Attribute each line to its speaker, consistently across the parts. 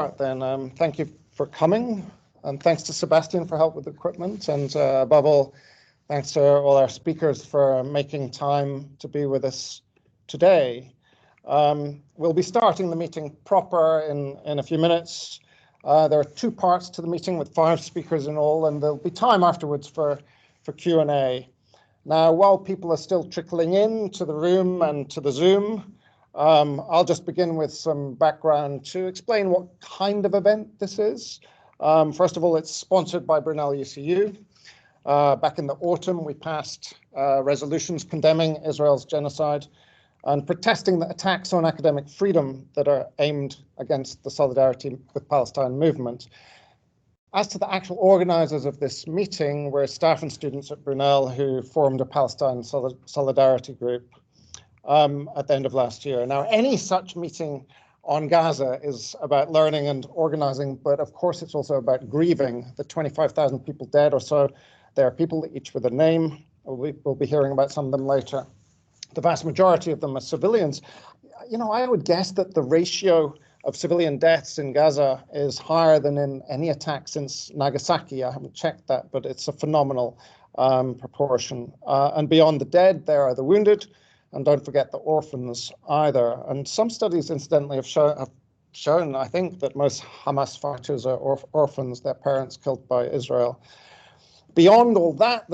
Speaker 1: Right then, thank you for coming, and thanks to Sebastian for help with the equipment, and above all, thanks to all our speakers for making time to be with us today. We'll be starting the meeting proper in a few minutes. There are two parts to the meeting with 5 speakers in all, and there'll be time afterwards for Q&A. Now, while people are still trickling in to the room and to the Zoom, I'll just begin with some background to explain what kind of event this is. First of all, it's sponsored by Brunel UCU. Back in the autumn, we passed resolutions condemning Israel's genocide and protesting the attacks on academic freedom that are aimed against the Solidarity with Palestine movement. As to the actual organizers of this meeting, we're staff and students at Brunel who formed a Palestine solidarity group at the end of last year. Now, any such meeting on Gaza is about learning and organizing, but of course it's also about grieving the 25,000 people dead or so. There are people each with a name. We'll be hearing about some of them later. The vast majority of them are civilians. You know, I would guess that the ratio of civilian deaths in Gaza is higher than in any attack since Nagasaki. I haven't checked that, but it's a phenomenal proportion. And beyond the dead, there are the wounded, and don't forget the orphans either. And some studies, incidentally, have shown, I think, that most Hamas fighters are orphans, their parents killed by Israel. Beyond all that,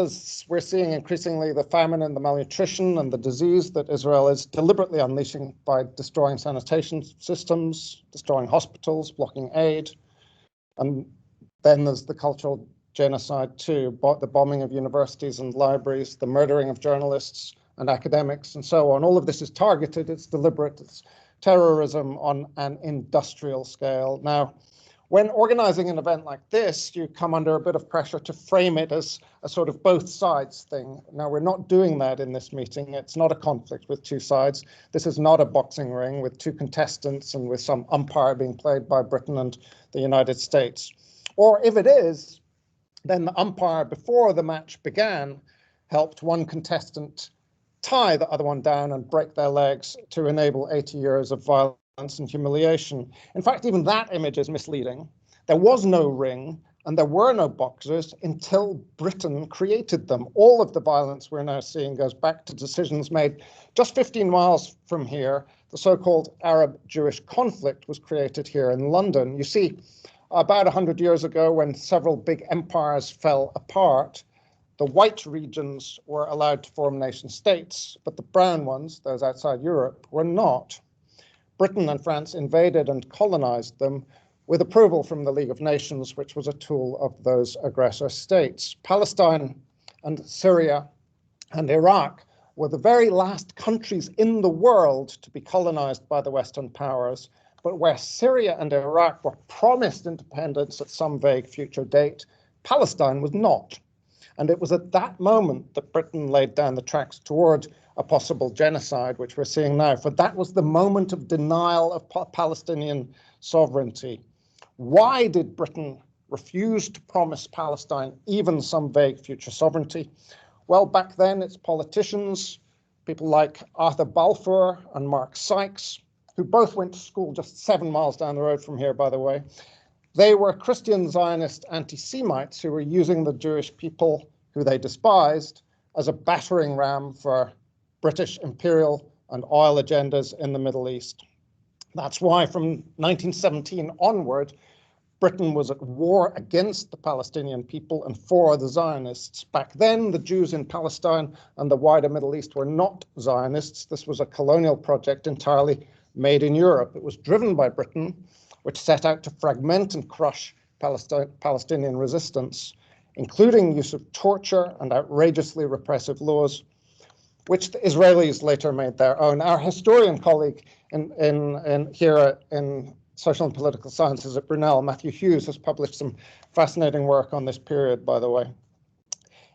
Speaker 1: we're seeing increasingly the famine and the malnutrition and the disease that Israel is deliberately unleashing by destroying sanitation systems, destroying hospitals, blocking aid. And then there's the cultural genocide too, the bombing of universities and libraries, the murdering of journalists and academics and so on. All of this is targeted, it's deliberate, it's terrorism on an industrial scale. Now, when organizing an event like this, you come under a bit of pressure to frame it as a sort of both sides thing. Now, we're not doing that in this meeting. It's not a conflict with two sides. This is not a boxing ring with two contestants and with some umpire being played by Britain and the United States. Or if it is, then the umpire before the match began helped one contestant tie the other one down and break their legs to enable 80 years of violence and humiliation. In fact, even that image is misleading. There was no ring and there were no boxers until Britain created them. All of the violence we're now seeing goes back to decisions made just 15 miles from here. The so-called Arab-Jewish conflict was created here in London. You see, about 100 years ago, when several big empires fell apart, the white regions were allowed to form nation states, but the brown ones, those outside Europe, were not. Britain and France invaded and colonized them with approval from the League of Nations, which was a tool of those aggressor states. Palestine and Syria and Iraq were the very last countries in the world to be colonized by the Western powers, but where Syria and Iraq were promised independence at some vague future date, Palestine was not. And it was at that moment that Britain laid down the tracks toward a possible genocide, which we're seeing now. For that was the moment of denial of Palestinian sovereignty. Why did Britain refuse to promise Palestine even some vague future sovereignty? Well, back then, its politicians, people like Arthur Balfour and Mark Sykes, who both went to school just 7 miles down the road from here, by the way, they were Christian Zionist anti-Semites who were using the Jewish people, who they despised, as a battering ram for British imperial and oil agendas in the Middle East. That's why from 1917 onward, Britain was at war against the Palestinian people and for the Zionists. Back then, the Jews in Palestine and the wider Middle East were not Zionists. This was a colonial project entirely made in Europe. It was driven by Britain, which set out to fragment and crush Palestinian resistance, including use of torture and outrageously repressive laws, which the Israelis later made their own. Our historian colleague here in Social and Political Sciences at Brunel, Matthew Hughes, has published some fascinating work on this period, by the way.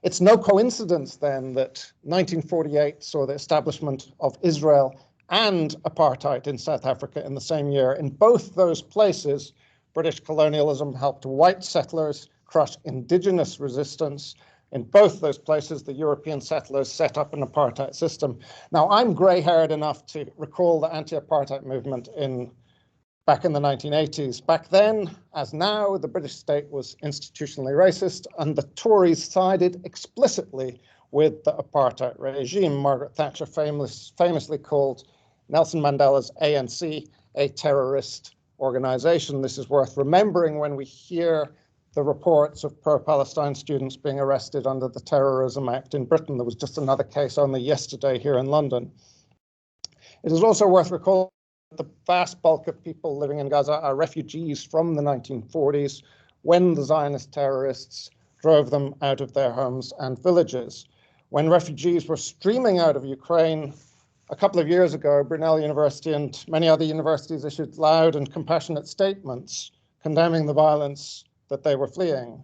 Speaker 1: It's no coincidence then that 1948 saw the establishment of Israel and apartheid in South Africa in the same year. In both those places, British colonialism helped white settlers crush indigenous resistance. In both those places, the European settlers set up an apartheid system. Now, I'm grey-haired enough to recall the anti-apartheid movement in back in the 1980s. Back then, as now, the British state was institutionally racist, and the Tories sided explicitly with the apartheid regime. Margaret Thatcher famously called Nelson Mandela's ANC a terrorist organization. This is worth remembering when we hear the reports of pro-Palestine students being arrested under the Terrorism Act in Britain. There was just another case only yesterday here in London. It is also worth recalling that the vast bulk of people living in Gaza are refugees from the 1940s, when the Zionist terrorists drove them out of their homes and villages. When refugees were streaming out of Ukraine a couple of years ago, Brunel University and many other universities issued loud and compassionate statements condemning the violence that they were fleeing.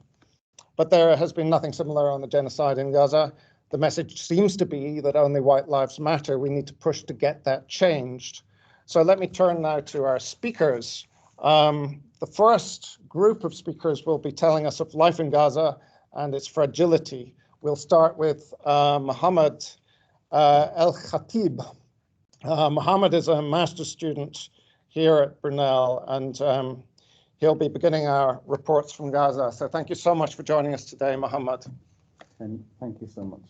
Speaker 1: But there has been nothing similar on the genocide in Gaza. The message seems to be that only white lives matter. We need to push to get that changed. So let me turn now to our speakers. The first group of speakers will be telling us of life in Gaza and its fragility. We'll start with Mohammad Elkhatib. Mohammad is a master's student here at Brunel, and he'll be beginning our reports from Gaza. So thank you so much for joining us today, Mohammad.
Speaker 2: And thank you so much.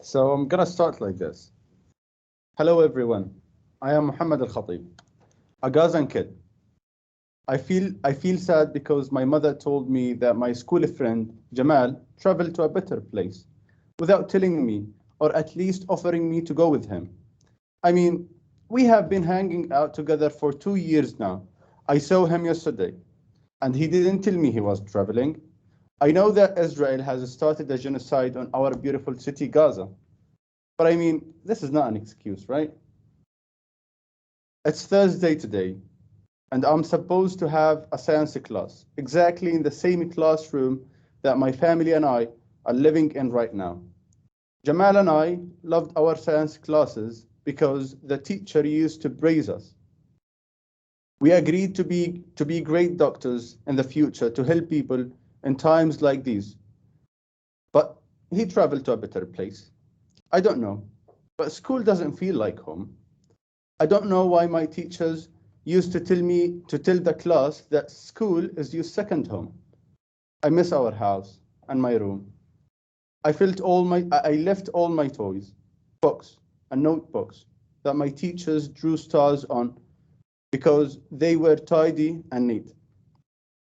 Speaker 2: So I'm gonna start like this. Hello everyone, I am Mohammad Elkhatib, a Gazan kid. I feel sad because my mother told me that my school friend Jamal traveled to a better place without telling me, or at least offering me to go with him. I mean, we have been hanging out together for 2 years now. I saw him yesterday, and he didn't tell me he was traveling. I know that Israel has started a genocide on our beautiful city, Gaza. But I mean, this is not an excuse, right? It's Thursday today, and I'm supposed to have a science class, exactly in the same classroom that my family and I are living in right now. Jamal and I loved our science classes because the teacher used to praise us. We agreed to be great doctors in the future to help people in times like these. But he traveled to a better place. I don't know, but school doesn't feel like home. I don't know why my teachers used to tell the class that school is your second home. I miss our house and my room. I left all my toys, books, and notebooks that my teachers drew stars on because they were tidy and neat.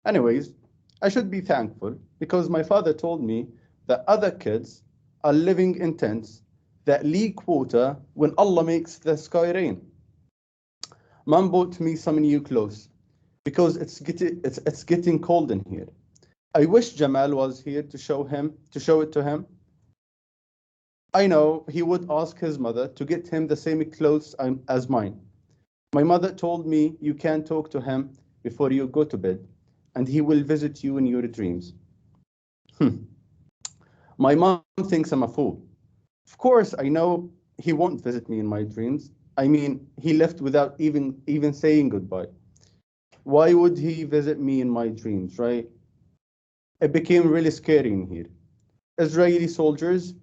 Speaker 2: Anyways, I should be thankful because my father told me that other kids are living in tents that leak water when Allah makes the sky rain. Mom bought me some new clothes because it's getting cold in here. I wish Jamal was here to show it to him. I know he would ask his mother to get him the same clothes as mine. My mother told me you can't talk to him before you go to bed, and he will visit you in your dreams. My mom thinks I'm a fool. Of course, I know he won't visit me in my dreams. I mean, he left without even saying goodbye. Why would he visit me in my dreams, right? It became really scary in here. Israeli soldiers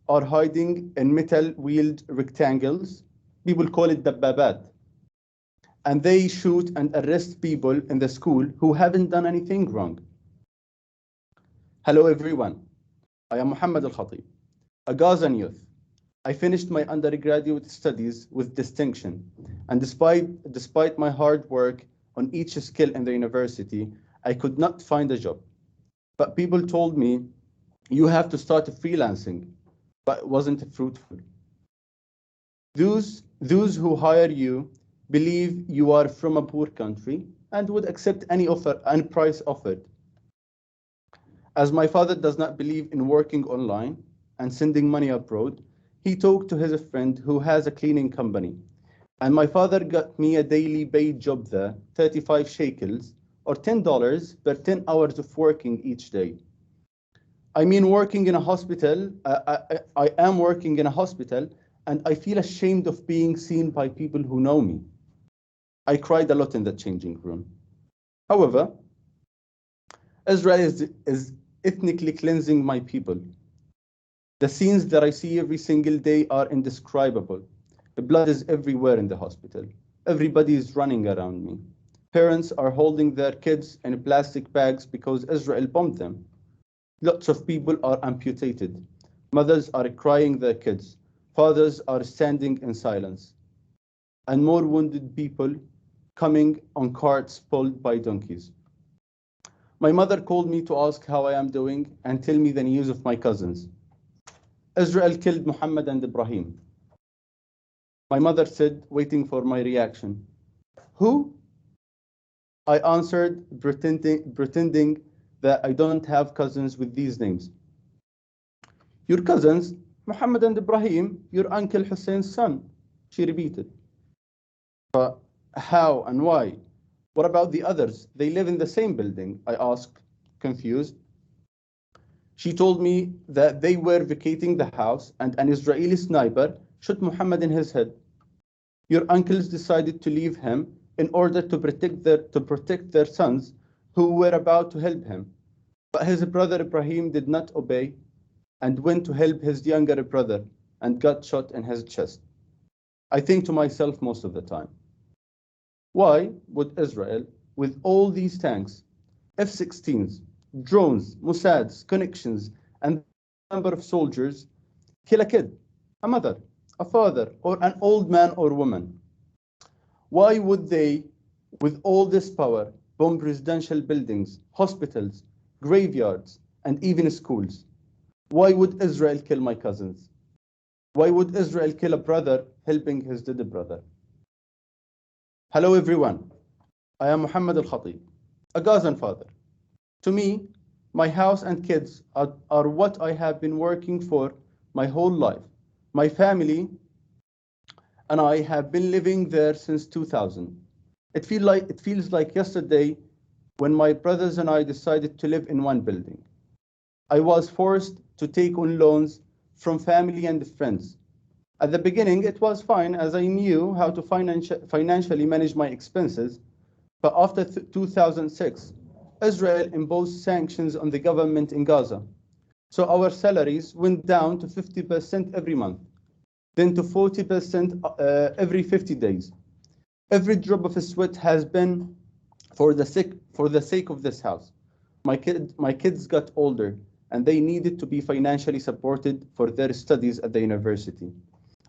Speaker 2: are hiding in metal-wheeled rectangles. People call it dabbabat. And they shoot and arrest people in the school who haven't done anything wrong. Hello, everyone. I am Mohammad Elkhatib, a Gazan youth. I finished my undergraduate studies with distinction, and despite my hard work on each skill in the university, I could not find a job. But people told me, you have to start freelancing, but it wasn't fruitful. Those who hire you believe you are from a poor country and would accept any price offered. As my father does not believe in working online and sending money abroad, he talked to his friend who has a cleaning company. And my father got me a daily paid job there, 35 shekels, or $10 per 10 hours of working each day. I mean, working in a hospital, I am working in a hospital, and I feel ashamed of being seen by people who know me. I cried a lot in the changing room. However, Israel is ethnically cleansing my people. The scenes that I see every single day are indescribable. The blood is everywhere in the hospital. Everybody is running around me. Parents are holding their kids in plastic bags because Israel bombed them. Lots of people are amputated. Mothers are crying their kids. Fathers are standing in silence. And more wounded people coming on carts pulled by donkeys. My mother called me to ask how I am doing and tell me the news of my cousins. Israel killed Mohammad and Ibrahim. My mother said, waiting for my reaction. Who? I answered, pretending that I don't have cousins with these names. Your cousins, Mohammed and Ibrahim, your uncle Hussein's son, she repeated. But how and why? What about the others? They live in the same building, I asked, confused. She told me that they were vacating the house and an Israeli sniper shot Muhammad in his head. Your uncles decided to leave him in order to protect their sons who were about to help him. But his brother Ibrahim did not obey and went to help his younger brother and got shot in his chest. I think to myself most of the time, why would Israel, with all these tanks, F-16s, drones, Mossad's, connections, and number of soldiers, kill a kid, a mother, a father, or an old man or woman? Why would they, with all this power, bomb residential buildings, hospitals, graveyards, and even schools? Why would Israel kill my cousins? Why would Israel kill a brother helping his dead brother? Hello everyone, I am Mohammad Elkhatib, a Gazan father. To me, my house and kids are what I have been working for my whole life. My family and I have been living there since 2000. It feels like yesterday when my brothers and I decided to live in one building. I was forced to take on loans from family and friends. At the beginning, it was fine as I knew how to financially manage my expenses. But after 2006, Israel imposed sanctions on the government in Gaza. So our salaries went down to 50% every month, then to 40% every 50 days. Every drop of sweat has been for the sake of this house. My kids got older and they needed to be financially supported for their studies at the university.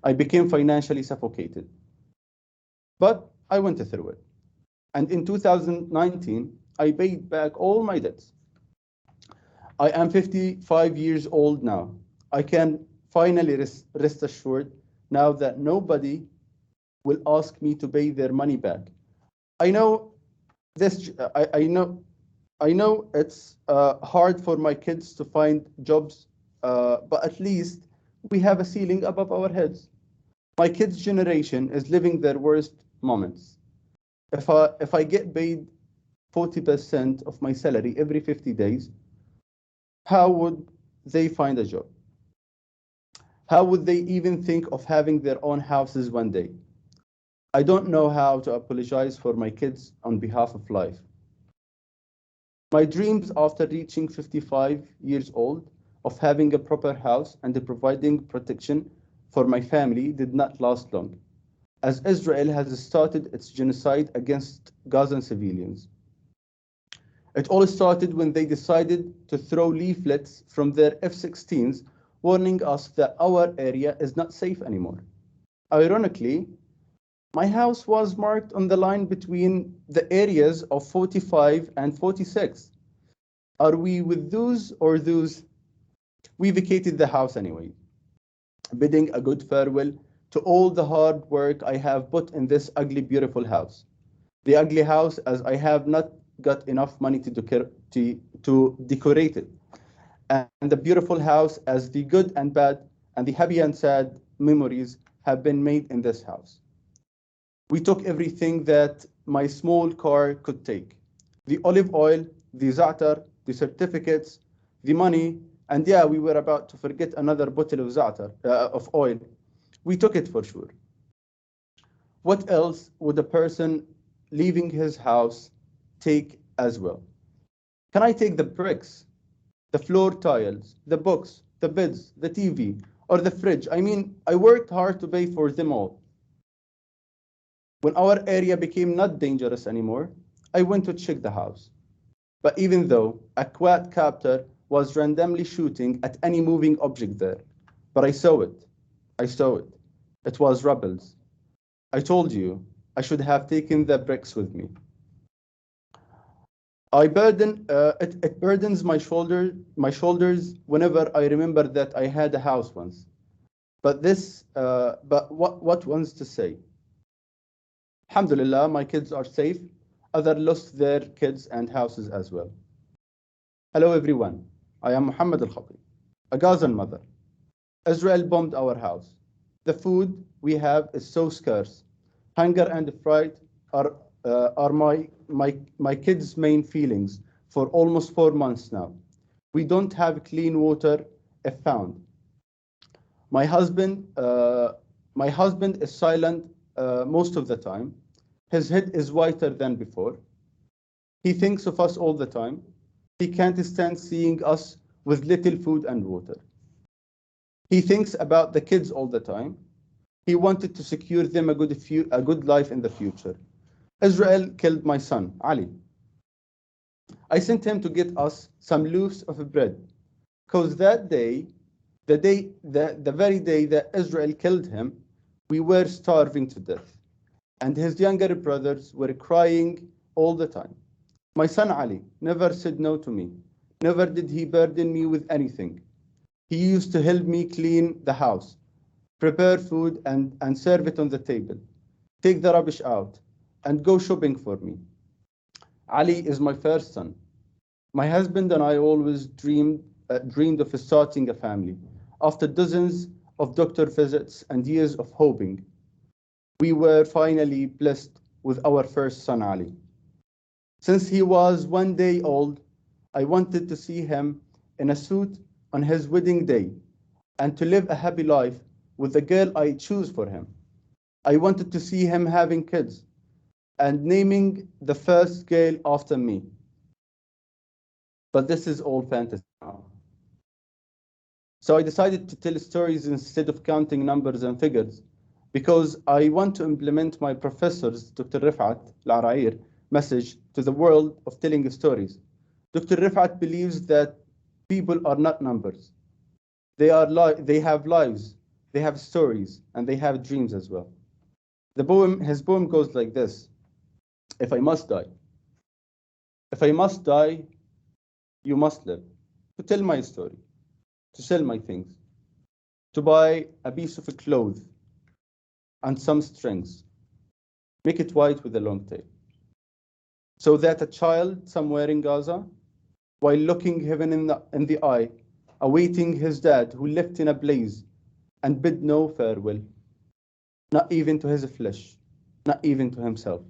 Speaker 2: I became financially suffocated. But I went through it. And in 2019, I paid back all my debts. I am 55 years old now. I can finally rest assured now that nobody will ask me to pay their money back. I know this. I know it's hard for my kids to find jobs, but at least we have a ceiling above our heads. My kids' generation is living their worst moments. If I get paid 40% of my salary every 50 days, how would they find a job? How would they even think of having their own houses one day? I don't know how to apologize for my kids on behalf of life. My dreams after reaching 55 years old of having a proper house and providing protection for my family did not last long, as Israel has started its genocide against Gazan civilians. It all started when they decided to throw leaflets from their F-16s warning us that our area is not safe anymore. Ironically, my house was marked on the line between the areas of 45 and 46. Are we with those or those? We vacated the house anyway, bidding a good farewell to all the hard work I have put in this ugly, beautiful house. The ugly house as I have not got enough money to decorate it. And the beautiful house as the good and bad and the happy and sad memories have been made in this house. We took everything that my small car could take. The olive oil, the za'atar, the certificates, the money, and yeah, we were about to forget another bottle of za'atar, of oil. We took it for sure. What else would a person leaving his house take as well? Can I take the bricks, the floor tiles, the books, the beds, the TV, or the fridge. I mean, I worked hard to pay for them all. When our area became not dangerous anymore, I went to check the house. But even though a quadcopter was randomly shooting at any moving object there, but I saw it. I saw it. It was rebels. I told you I should have taken the bricks with me. It burdens my shoulders whenever I remember that I had a house once. But what ones to say? Alhamdulillah, my kids are safe. Others lost their kids and houses as well. Hello everyone, I am Mohammad Elkhatib, a Gazan mother. Israel bombed our house. The food we have is so scarce. Hunger and fright are my kids' main feelings for almost 4 months now. We don't have clean water if found. My husband is silent most of the time. His head is whiter than before. He thinks of us all the time. He can't stand seeing us with little food and water. He thinks about the kids all the time. He wanted to secure them a good life in the future. Israel killed my son, Ali. I sent him to get us some loaves of bread, because that day, the very day that Israel killed him, we were starving to death, and his younger brothers were crying all the time. My son Ali never said no to me. Never did he burden me with anything. He used to help me clean the house, prepare food and serve it on the table, take the rubbish out, and go shopping for me. Ali is my first son. My husband and I always dreamed of starting a family. After dozens of doctor visits and years of hoping, we were finally blessed with our first son, Ali. Since he was 1 day old, I wanted to see him in a suit on his wedding day and to live a happy life with the girl I choose for him. I wanted to see him having kids and naming the first girl after me. But this is all fantasy now. So I decided to tell stories instead of counting numbers and figures, because I want to implement my professor's, Dr. Rifat Al-Arair, message to the world of telling stories. Dr. Rifat believes that people are not numbers. They have lives, they have stories, and they have dreams as well. His poem goes like this: if I must die, if I must die, you must live, to tell my story, to sell my things, to buy a piece of cloth and some strings, make it white with a long tail, so that a child somewhere in Gaza, while looking heaven in the eye, awaiting his dad who left in a blaze and bid no farewell, not even to his flesh, not even to himself,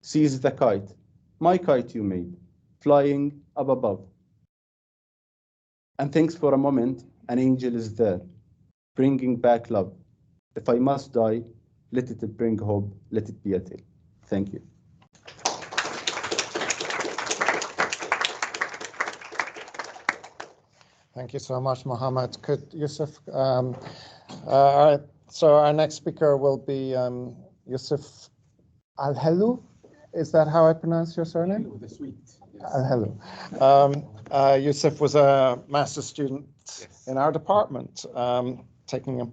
Speaker 2: sees the kite, my kite you made, flying up above, and thinks for a moment an angel is there, bringing back love. If I must die, let it bring hope, let it be a tale. Thank you.
Speaker 1: Thank you so much, Mohammad. Could Yousef, so our next speaker will be Yousef Alhelou. Is that how I pronounce your surname?
Speaker 3: With a sweet. Yes.
Speaker 1: Alhelou. Yousef was a master's student in our department, taking a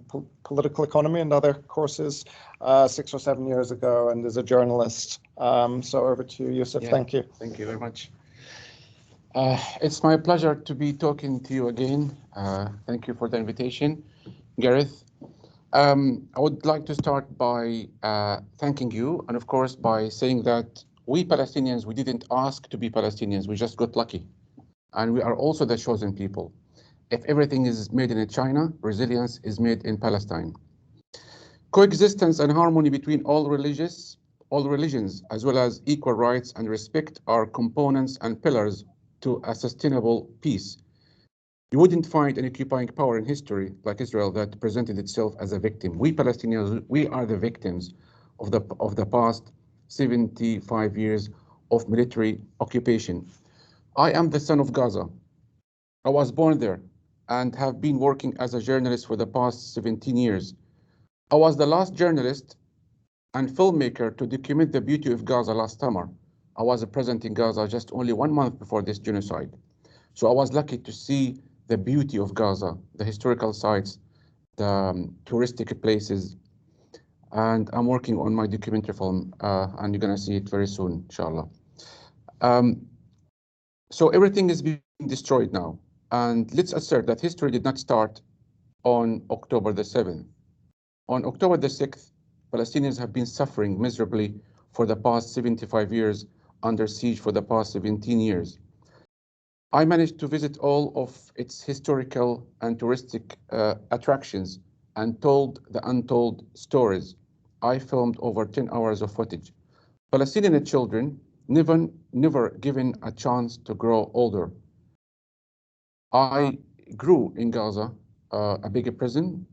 Speaker 1: political economy and other courses 6 or 7 years ago, and is a journalist. So over to you, Yousef.
Speaker 3: Yeah,
Speaker 1: thank you.
Speaker 3: Thank you very much. It's my pleasure to be talking to you again. Thank you for the invitation, Gareth. I would like to start by thanking you, and of course by saying that we Palestinians, we didn't ask to be Palestinians, we just got lucky. And we are also the chosen people. If everything is made in China, resilience is made in Palestine. Coexistence and harmony between all religions, as well as equal rights and respect, are components and pillars to a sustainable peace. You wouldn't find an occupying power in history like Israel that presented itself as a victim. We Palestinians, we are the victims of the past 75 years of military occupation. I am the son of Gaza. I was born there. and have been working as a journalist for the past 17 years. I was the last journalist and filmmaker to document the beauty of Gaza last summer. I was present in Gaza just only 1 month before this genocide. So I was lucky to see the beauty of Gaza, the historical sites, the touristic places, and I'm working on my documentary film, and you're gonna see it very soon, inshallah. So everything is being destroyed now, and let's assert that history did not start on October the 7th. On October the 6th, Palestinians have been suffering miserably for the past 75 years, under siege for the past 17 years. I managed to visit all of its historical and touristic attractions and told the untold stories. I filmed over 10 hours of footage. Palestinian children never given a chance to grow older. I grew in Gaza, a bigger prison.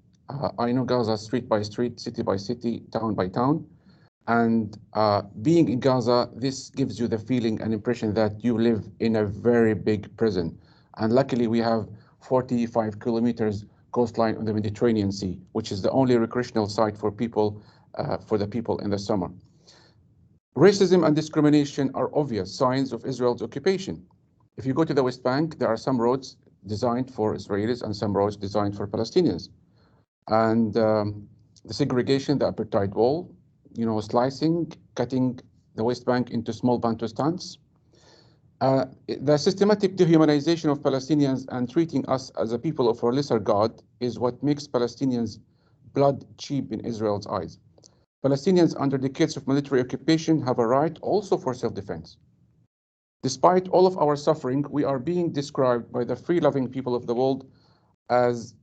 Speaker 3: I know Gaza street by street, city by city, town by town. And being in Gaza, this gives you the feeling and impression that you live in a very big prison. And luckily, we have 45 kilometers coastline on the Mediterranean Sea, which is the only recreational site for people, for the people in the summer. Racism and discrimination are obvious signs of Israel's occupation. If you go to the West Bank, there are some roads designed for Israelis and some roads designed for Palestinians. And the segregation, the apartheid wall, slicing, cutting the West Bank into small Bantustans. The systematic dehumanization of Palestinians and treating us as a people of a lesser God is what makes Palestinians' blood cheap in Israel's eyes. Palestinians under decades of military occupation have a right also for self-defense. Despite all of our suffering, we are being described by the free-loving people of the world as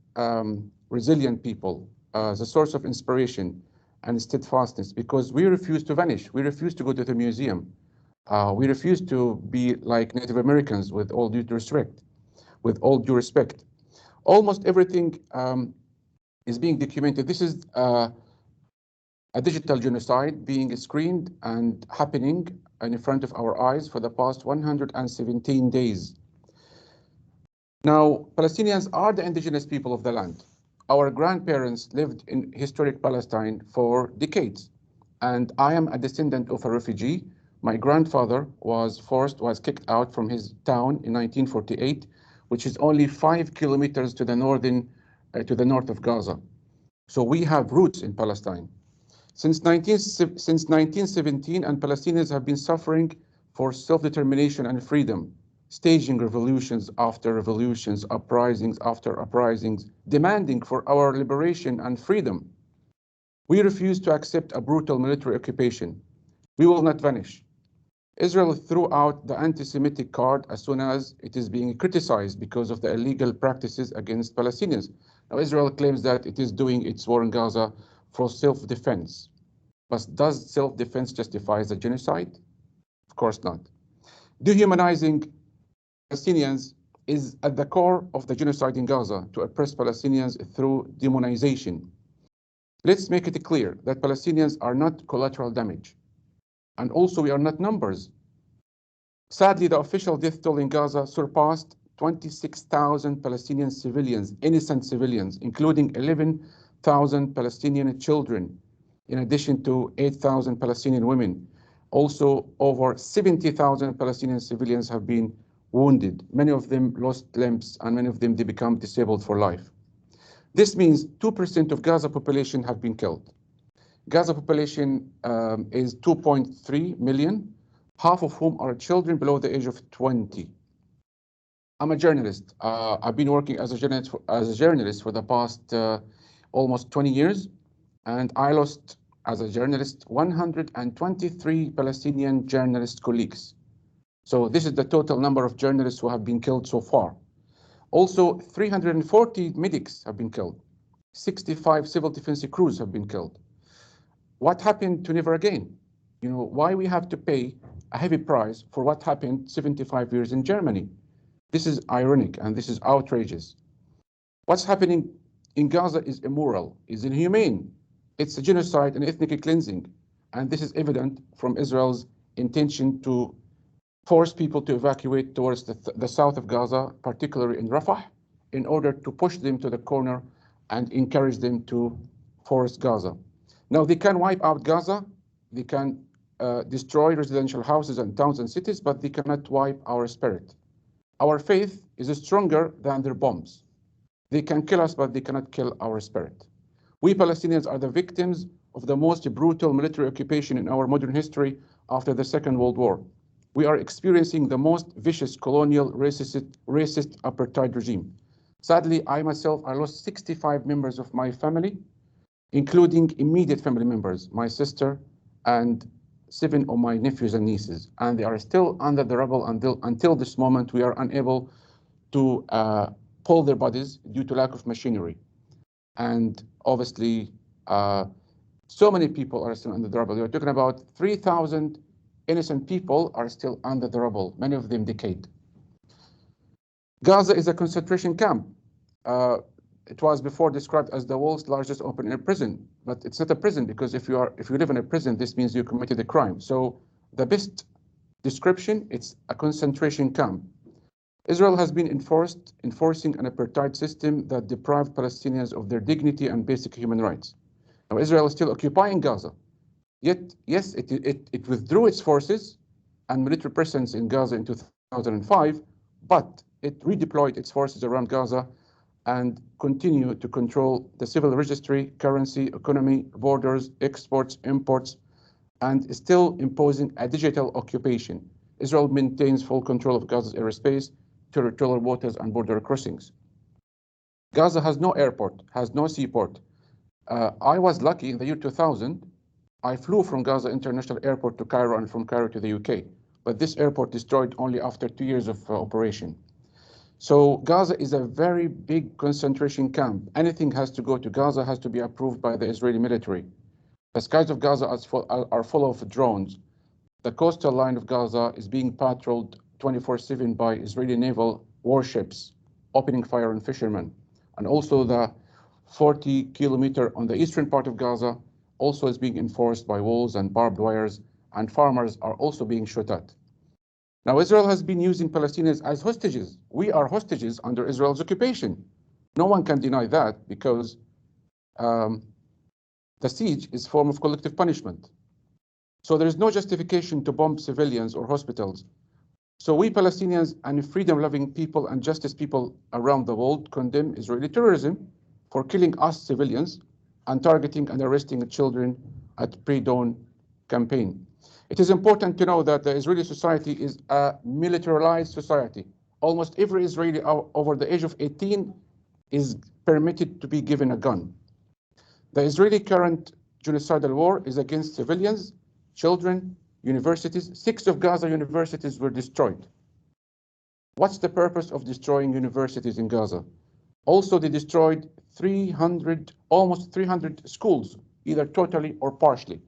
Speaker 3: resilient people, as a source of inspiration and steadfastness, because we refuse to vanish. We refuse to go to the museum. We refuse to be like Native Americans, with all due respect. Almost everything is being documented. This is a digital genocide being screened and happening in front of our eyes for the past 117 days. Now, Palestinians are the indigenous people of the land. Our grandparents lived in historic Palestine for decades, and I am a descendant of a refugee. My grandfather was kicked out from his town in 1948, which is only 5 kilometers to the north of Gaza. So we have roots in Palestine. Since 1917, and Palestinians have been suffering for self-determination and freedom, staging revolutions after revolutions, uprisings after uprisings, demanding for our liberation and freedom. We refuse to accept a brutal military occupation. We will not vanish. Israel threw out the anti-Semitic card as soon as it is being criticized because of the illegal practices against Palestinians. Now, Israel claims that it is doing its war in Gaza for self-defense. But does self-defense justify the genocide? Of course not. Dehumanizing Palestinians is at the core of the genocide in Gaza, to oppress Palestinians through demonization. Let's make it clear that Palestinians are not collateral damage. And also, we are not numbers. Sadly, the official death toll in Gaza surpassed 26,000 Palestinian civilians, innocent civilians, including 11,000 Palestinian children, in addition to 8,000 Palestinian women. Also, over 70,000 Palestinian civilians have been wounded. Many of them lost limbs, and many of them they become disabled for life. This means 2% of Gaza population have been killed. Gaza population is 2.3 million, half of whom are children below the age of 20. I'm a journalist. I've been working as a journalist for the past almost 20 years, and I lost, as a journalist, 123 Palestinian journalist colleagues. So this is the total number of journalists who have been killed so far. Also, 340 medics have been killed. 65 civil defense crews have been killed. What happened to Never Again? Why we have to pay a heavy price for what happened 75 years in Germany? This is ironic and this is outrageous. What's happening in Gaza is immoral, is inhumane. It's a genocide and ethnic cleansing. And this is evident from Israel's intention to force people to evacuate towards the south of Gaza, particularly in Rafah in order to push them to the corner and encourage them to force Gaza. Now, they can wipe out Gaza, they can destroy residential houses and towns and cities, but they cannot wipe our spirit. Our faith is stronger than their bombs. They can kill us, but they cannot kill our spirit. We Palestinians are the victims of the most brutal military occupation in our modern history after the Second World War. We are experiencing the most vicious colonial racist apartheid regime. Sadly, I myself, I lost 65 members of my family, including immediate family members, my sister and 7 of my nephews and nieces, and they are still under the rubble until this moment. We are unable to pull their bodies due to lack of machinery. And obviously, so many people are still under the rubble. We are talking about 3,000 innocent people are still under the rubble, many of them decayed. Gaza is a concentration camp. It was before described as the world's largest open-air prison, but it's not a prison, because if you live in a prison, this means you committed a crime. So the best description, it's a concentration camp. Israel has been enforcing an apartheid system that deprived Palestinians of their dignity and basic human rights. Now, Israel is still occupying Gaza. Yet, yes, it withdrew its forces and military presence in Gaza in 2005, but it redeployed its forces around Gaza and continue to control the civil registry, currency, economy, borders, exports, imports, and is still imposing a digital occupation. Israel maintains full control of Gaza's airspace, territorial waters, and border crossings. Gaza has no airport, has no seaport. I was lucky in the year 2000. I flew from Gaza International Airport to Cairo and from Cairo to the UK, but this airport destroyed only after 2 years of operation. So Gaza is a very big concentration camp. Anything has to go to Gaza has to be approved by the Israeli military. The skies of Gaza are full of drones. The coastal line of Gaza is being patrolled 24/7 by Israeli naval warships, opening fire on fishermen. And also the 40-kilometer on the eastern part of Gaza also is being enforced by walls and barbed wires, and farmers are also being shot at. Now, Israel has been using Palestinians as hostages. We are hostages under Israel's occupation. No one can deny that, because the siege is a form of collective punishment. So there is no justification to bomb civilians or hospitals. So we Palestinians and freedom-loving people and justice people around the world condemn Israeli terrorism for killing us civilians and targeting and arresting children at pre-dawn campaign. It is important to know that the Israeli society is a militarized society. Almost every Israeli over the age of 18 is permitted to be given a gun. The Israeli current genocidal war is against civilians, children, universities. 6 of Gaza universities were destroyed. What's the purpose of destroying universities in Gaza? Also, they destroyed almost 300 schools, either totally or partially.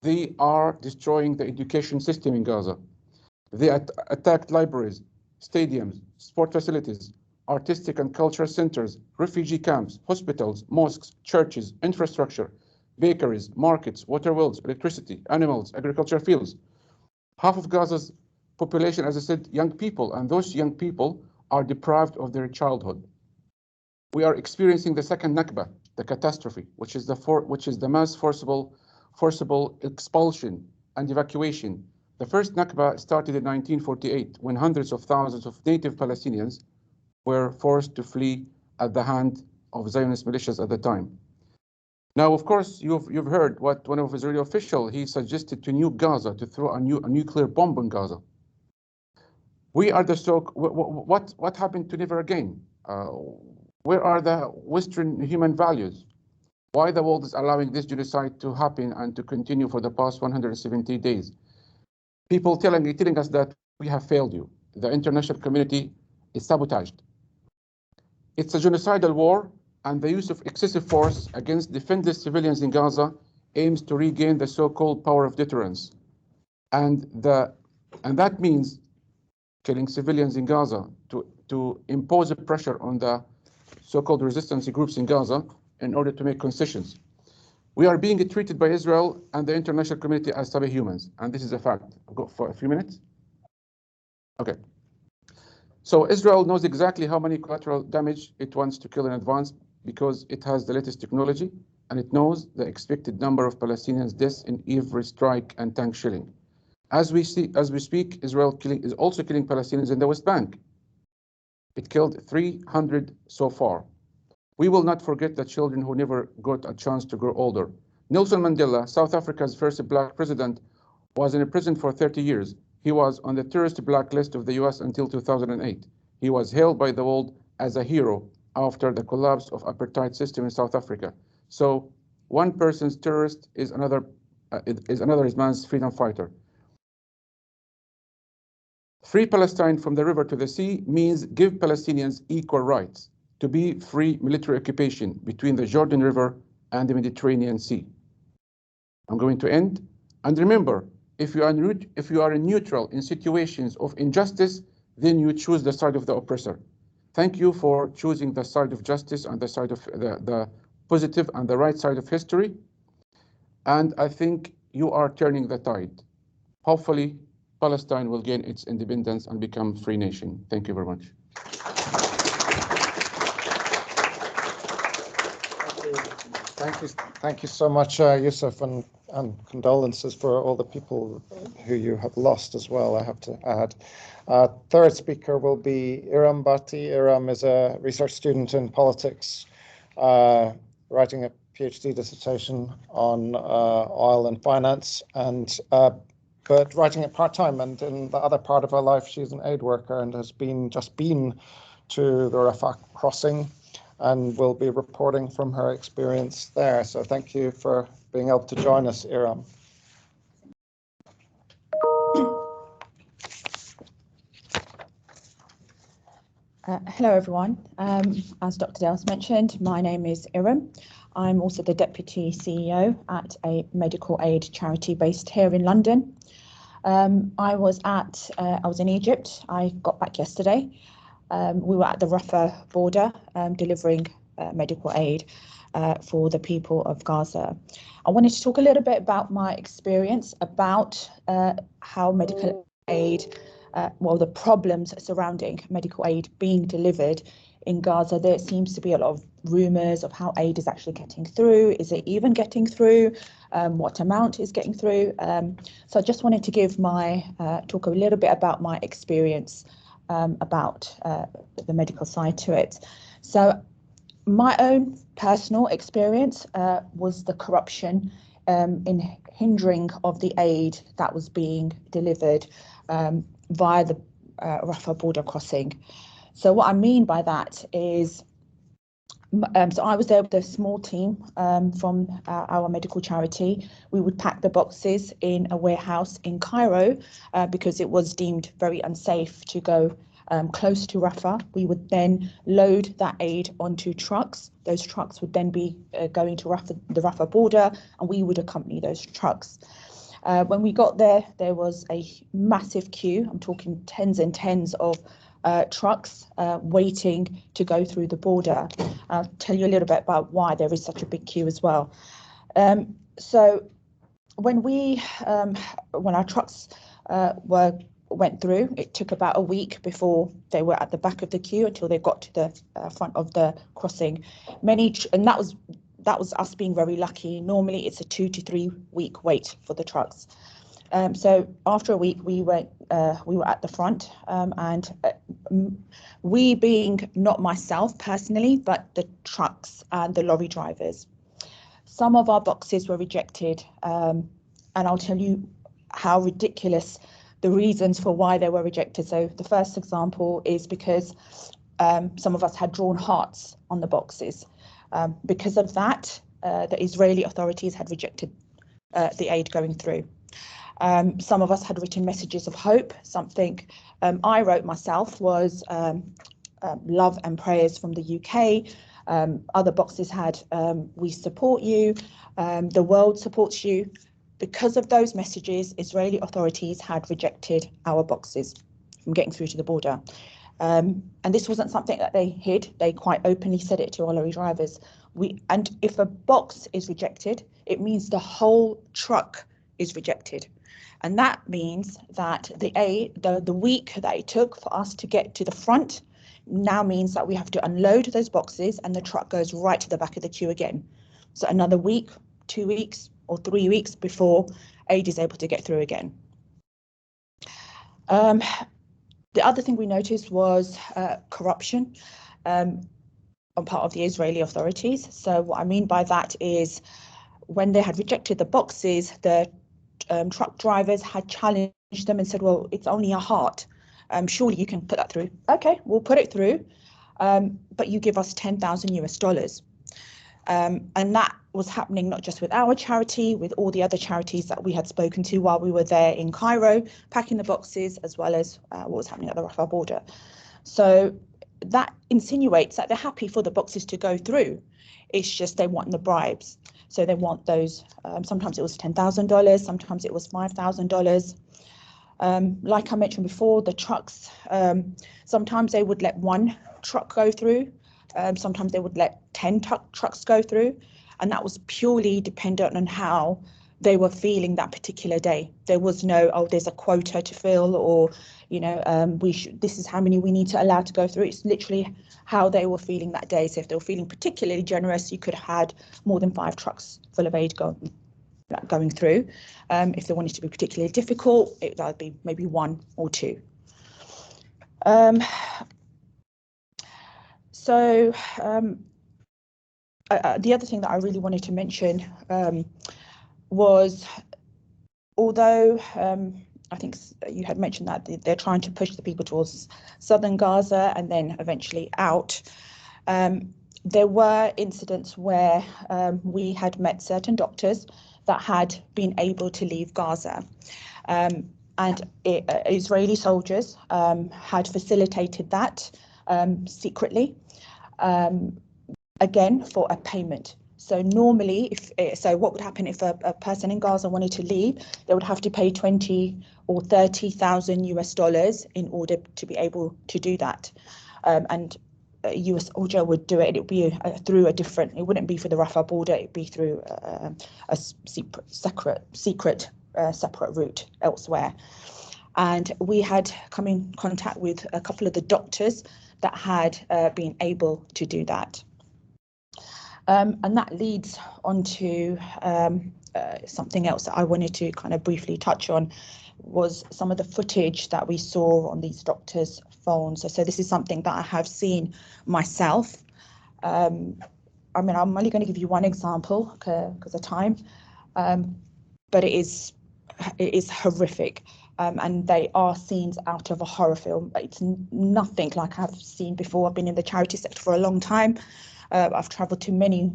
Speaker 3: They are destroying the education system in Gaza. They attacked libraries, stadiums, sport facilities, artistic and cultural centers, refugee camps, hospitals, mosques, churches, infrastructure, bakeries, markets, water wells, electricity, animals, agricultural fields. Half of Gaza's population, as I said, young people, and those young people are deprived of their childhood. We are experiencing the second Nakba, the catastrophe, which is the mass forcible expulsion and evacuation. The first Nakba started in 1948, when hundreds of thousands of native Palestinians were forced to flee at the hand of Zionist militias at the time. Now, of course, you've heard what one of Israeli officials, he suggested to nuke Gaza, to throw a nuclear bomb on Gaza. We are the what happened to Never Again? Where are the Western human values? Why the world is allowing this genocide to happen and to continue for the past 170 days? People telling us that we have failed you. The international community is sabotaged. It's a genocidal war, and the use of excessive force against defenseless civilians in Gaza aims to regain the so-called power of deterrence. And that means killing civilians in Gaza to impose a pressure on the so-called resistance groups in Gaza in order to make concessions. We are being treated by Israel and the international community as subhumans, and this is a fact. I'll go for a few minutes. Okay. So Israel knows exactly how many collateral damage it wants to kill in advance because it has the latest technology, and it knows the expected number of Palestinians' deaths in every strike and tank shelling. As we speak, Israel is also killing Palestinians in the West Bank. It killed 300 so far. We will not forget the children who never got a chance to grow older. Nelson Mandela, South Africa's first black president, was in prison for 30 years. He was on the terrorist blacklist of the US until 2008. He was hailed by the world as a hero after the collapse of apartheid system in South Africa. So one person's terrorist is another man's freedom fighter. Free Palestine from the river to the sea means give Palestinians equal rights to be free military occupation between the Jordan River and the Mediterranean Sea. I'm going to end. And remember, if you are neutral in situations of injustice, then you choose the side of the oppressor. Thank you for choosing the side of justice and the side of the positive and the right side of history. And I think you are turning the tide. Hopefully, Palestine will gain its independence and become a free nation. Thank you very much.
Speaker 1: Thank you so much, Yousef, and condolences for all the people who you have lost as well, I have to add. Third speaker will be Iram Bhatti. Iram is a research student in politics, writing a PhD dissertation on oil and finance, but writing it part-time, and in the other part of her life, she's an aid worker and has just been to the Rafah crossing and will be reporting from her experience there. So thank you for being able to join us, Iram.
Speaker 4: Hello, everyone. As Dr. Dales mentioned, my name is Iram. I'm also the Deputy CEO at a medical aid charity based here in London. I was in Egypt. I got back yesterday. We were at the Rafah border delivering medical aid for the people of Gaza. I wanted to talk a little bit about my experience about how medical aid, the problems surrounding medical aid being delivered in Gaza. There seems to be a lot of rumours of how aid is actually getting through. Is it even getting through? What amount is getting through? So I just wanted to give talk a little bit about my experience about the medical side to it. So my own personal experience was the corruption in hindering of the aid that was being delivered via the Rafah border crossing. So what I mean by that is, so I was there with a small team from our medical charity. We would pack the boxes in a warehouse in Cairo because it was deemed very unsafe to go close to Rafah. We would then load that aid onto trucks. Those trucks would then be going to the Rafah border, and we would accompany those trucks. When we got there, there was a massive queue. I'm talking tens and tens of trucks waiting to go through the border. I'll tell you a little bit about why there is such a big queue as well. So when our trucks went through, it took about a week before they were at the back of the queue until they got to the front of the crossing. And that was us being very lucky. Normally it's a 2 to 3 week wait for the trucks. So after a week, we were at the front, and we being not myself personally, but the trucks and the lorry drivers. Some of our boxes were rejected, and I'll tell you how ridiculous the reasons for why they were rejected. So the first example is because some of us had drawn hearts on the boxes. Because of that, the Israeli authorities had rejected the aid going through. Some of us had written messages of hope. Something I wrote myself was love and prayers from the UK. Other boxes had we support you, the world supports you. Because of those messages, Israeli authorities had rejected our boxes from getting through to the border. And this wasn't something that they hid. They quite openly said it to our lorry drivers. And if a box is rejected, it means the whole truck is rejected. And that means that the week that it took for us to get to the front now means that we have to unload those boxes and the truck goes right to the back of the queue again. So another week, 2 weeks or 3 weeks before aid is able to get through again. The other thing we noticed was corruption on part of the Israeli authorities. So what I mean by that is when they had rejected the boxes, the truck drivers had challenged them and said, well, it's only a heart. Surely you can put that through. Okay, we'll put it through, but you give us $10,000 US. And that was happening not just with our charity, with all the other charities that we had spoken to while we were there in Cairo, packing the boxes, as well as what was happening at the Rafah border. So that insinuates that they're happy for the boxes to go through. It's just they want the bribes. So they want those, sometimes it was $10,000, sometimes it was $5,000. Like I mentioned before, the trucks, sometimes they would let one truck go through, sometimes they would let 10 trucks go through, and that was purely dependent on how they were feeling that particular day. There was no, oh, there's a quota to fill, or, you know, this is how many we need to allow to go through. It's literally how they were feeling that day. So if they were feeling particularly generous, you could have had more than 5 trucks full of aid going through. If they wanted to be particularly difficult, it would be maybe 1 or 2. The other thing that I really wanted to mention was, although I think you had mentioned that they're trying to push the people towards southern Gaza and then eventually out, there were incidents where we had met certain doctors that had been able to leave Gaza. And Israeli soldiers had facilitated that secretly, again, for a payment. So normally, what would happen if a person in Gaza wanted to leave? They would have to pay $20,000 or $30,000 in order to be able to do that. And a US soldier would do it. It would be through a different. It wouldn't be for the Rafah border. It'd be through a separate route elsewhere. And we had come in contact with a couple of the doctors that had been able to do that. And that leads on to something else that I wanted to kind of briefly touch on, was some of the footage that we saw on these doctors' phones. So this is something that I have seen myself. I mean, I'm only going to give you one example because of time, but it is horrific. And they are scenes out of a horror film. It's nothing like I've seen before. I've been in the charity sector for a long time. I've traveled to many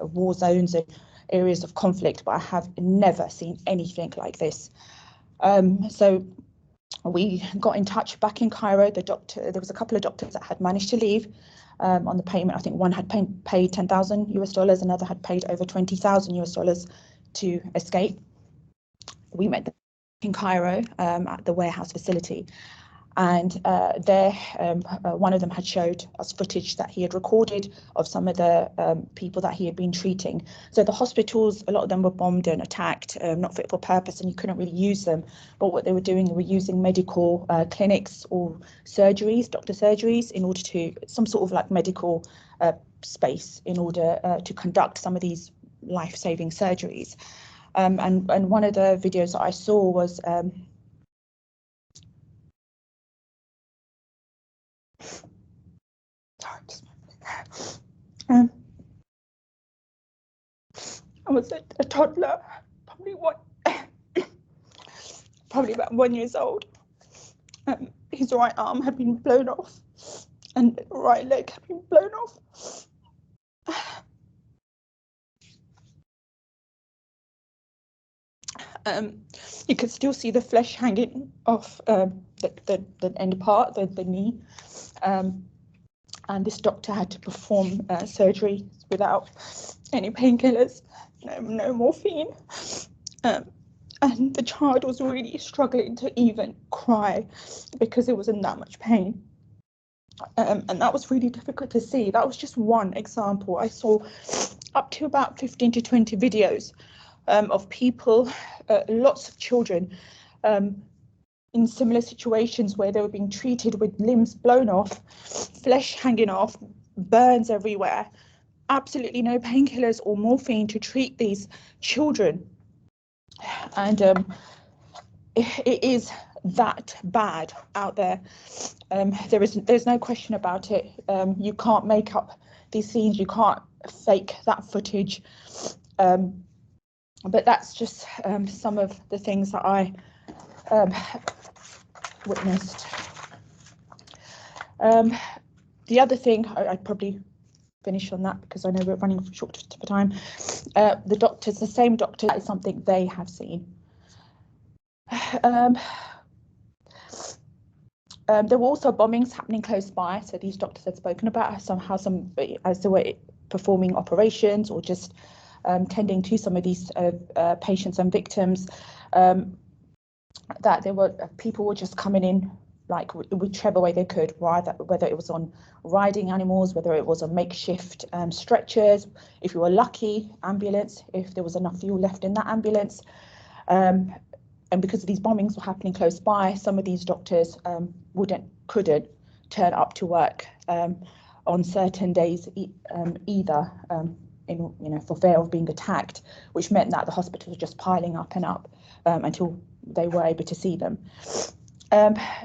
Speaker 4: war zones and areas of conflict, but I have never seen anything like this. So we got in touch back in Cairo. There was a couple of doctors that had managed to leave on the payment. I think one had paid $10,000, another had paid over $20,000 to escape. We met them in Cairo at the warehouse facility, and one of them had showed us footage that he had recorded of some of the people that he had been treating. So the hospitals, a lot of them were bombed and attacked, not fit for purpose, and you couldn't really use them. But what they were doing, they were using medical clinics or surgeries, doctor surgeries, in order to some sort of like medical space in order to conduct some of these life-saving surgeries. And one of the videos that I saw was I was a toddler, probably about 1 year old. His right arm had been blown off and right leg had been blown off. You could still see the flesh hanging off the end part, the knee. And this doctor had to perform surgery without any painkillers, no morphine. And the child was really struggling to even cry because it was in that much pain. And that was really difficult to see. That was just one example. I saw up to about 15 to 20 videos of people, lots of children in similar situations where they were being treated with limbs blown off, flesh hanging off, burns everywhere, absolutely no painkillers or morphine to treat these children. And it is that bad out there. There's no question about it. You can't make up these scenes, you can't fake that footage. But that's just some of the things that I witnessed. The other thing, I'd probably finish on that because I know we're running short for time. The doctors, the same doctor, that is something they have seen. There were also bombings happening close by, so these doctors had spoken about how some, as they were performing operations or just tending to some of these patients and victims, that there were people were just coming in like whichever way they could, whether it was on riding animals, whether it was on makeshift stretchers, if you were lucky, ambulance, if there was enough fuel left in that ambulance. And because these bombings were happening close by, some of these doctors couldn't turn up to work on certain days either, for fear of being attacked, which meant that the hospitals were just piling up and up until they were able to see them.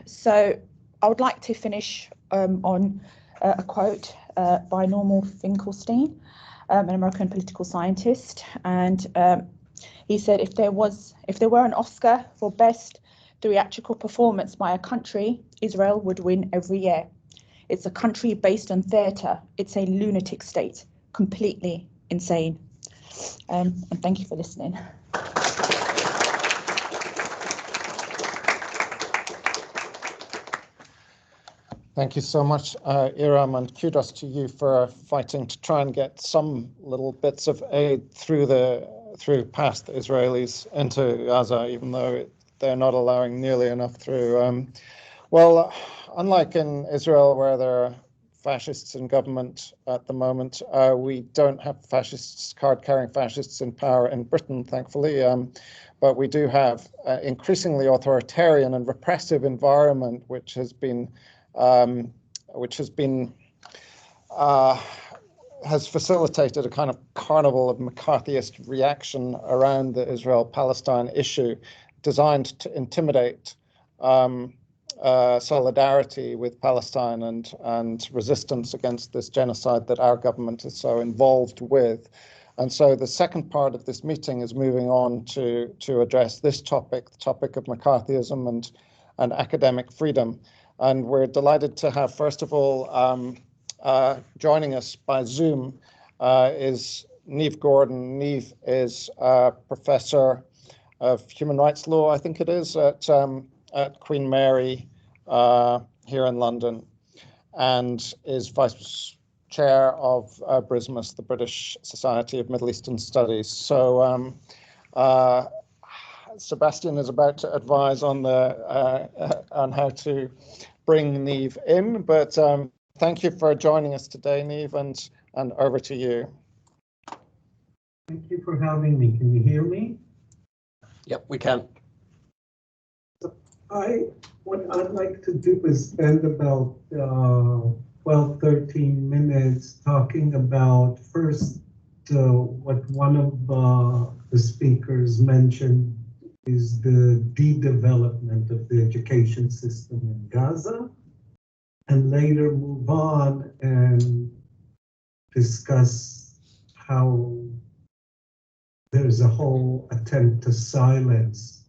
Speaker 4: So I would like to finish on a quote by Norman Finkelstein, an American political scientist, and he said, if there were an Oscar for best theatrical performance by a country, Israel would win every year. It's a country based on theatre. It's a lunatic state, completely insane. And thank you for listening.
Speaker 1: Thank you so much, Iram, and kudos to you for fighting to try and get some little bits of aid through past the Israelis into Gaza, even though they're not allowing nearly enough through. Well, unlike in Israel, where there are fascists in government at the moment, we don't have card-carrying fascists in power in Britain, thankfully. But we do have increasingly authoritarian and repressive environment, which has facilitated a kind of carnival of McCarthyist reaction around the Israel-Palestine issue, designed to intimidate solidarity with Palestine and resistance against this genocide that our government is so involved with. And so the second part of this meeting is moving on to address this topic, the topic of McCarthyism and academic freedom. And we're delighted to have, first of all, joining us by Zoom is Neve Gordon. Neve is a professor of human rights law, I think it is, at Queen Mary here in London, and is vice chair of BRISMUS, the British Society of Middle Eastern Studies. So Sebastian is about to advise on how to bring Neve in, but thank you for joining us today, Neve, and over to you.
Speaker 5: Thank you for having me. Can you hear me?
Speaker 6: Yep, we can.
Speaker 5: What I'd like to do is spend about 12, 13 minutes talking about first what one of the speakers mentioned is the de-development of the education system in Gaza, and later move on and discuss how there's a whole attempt to silence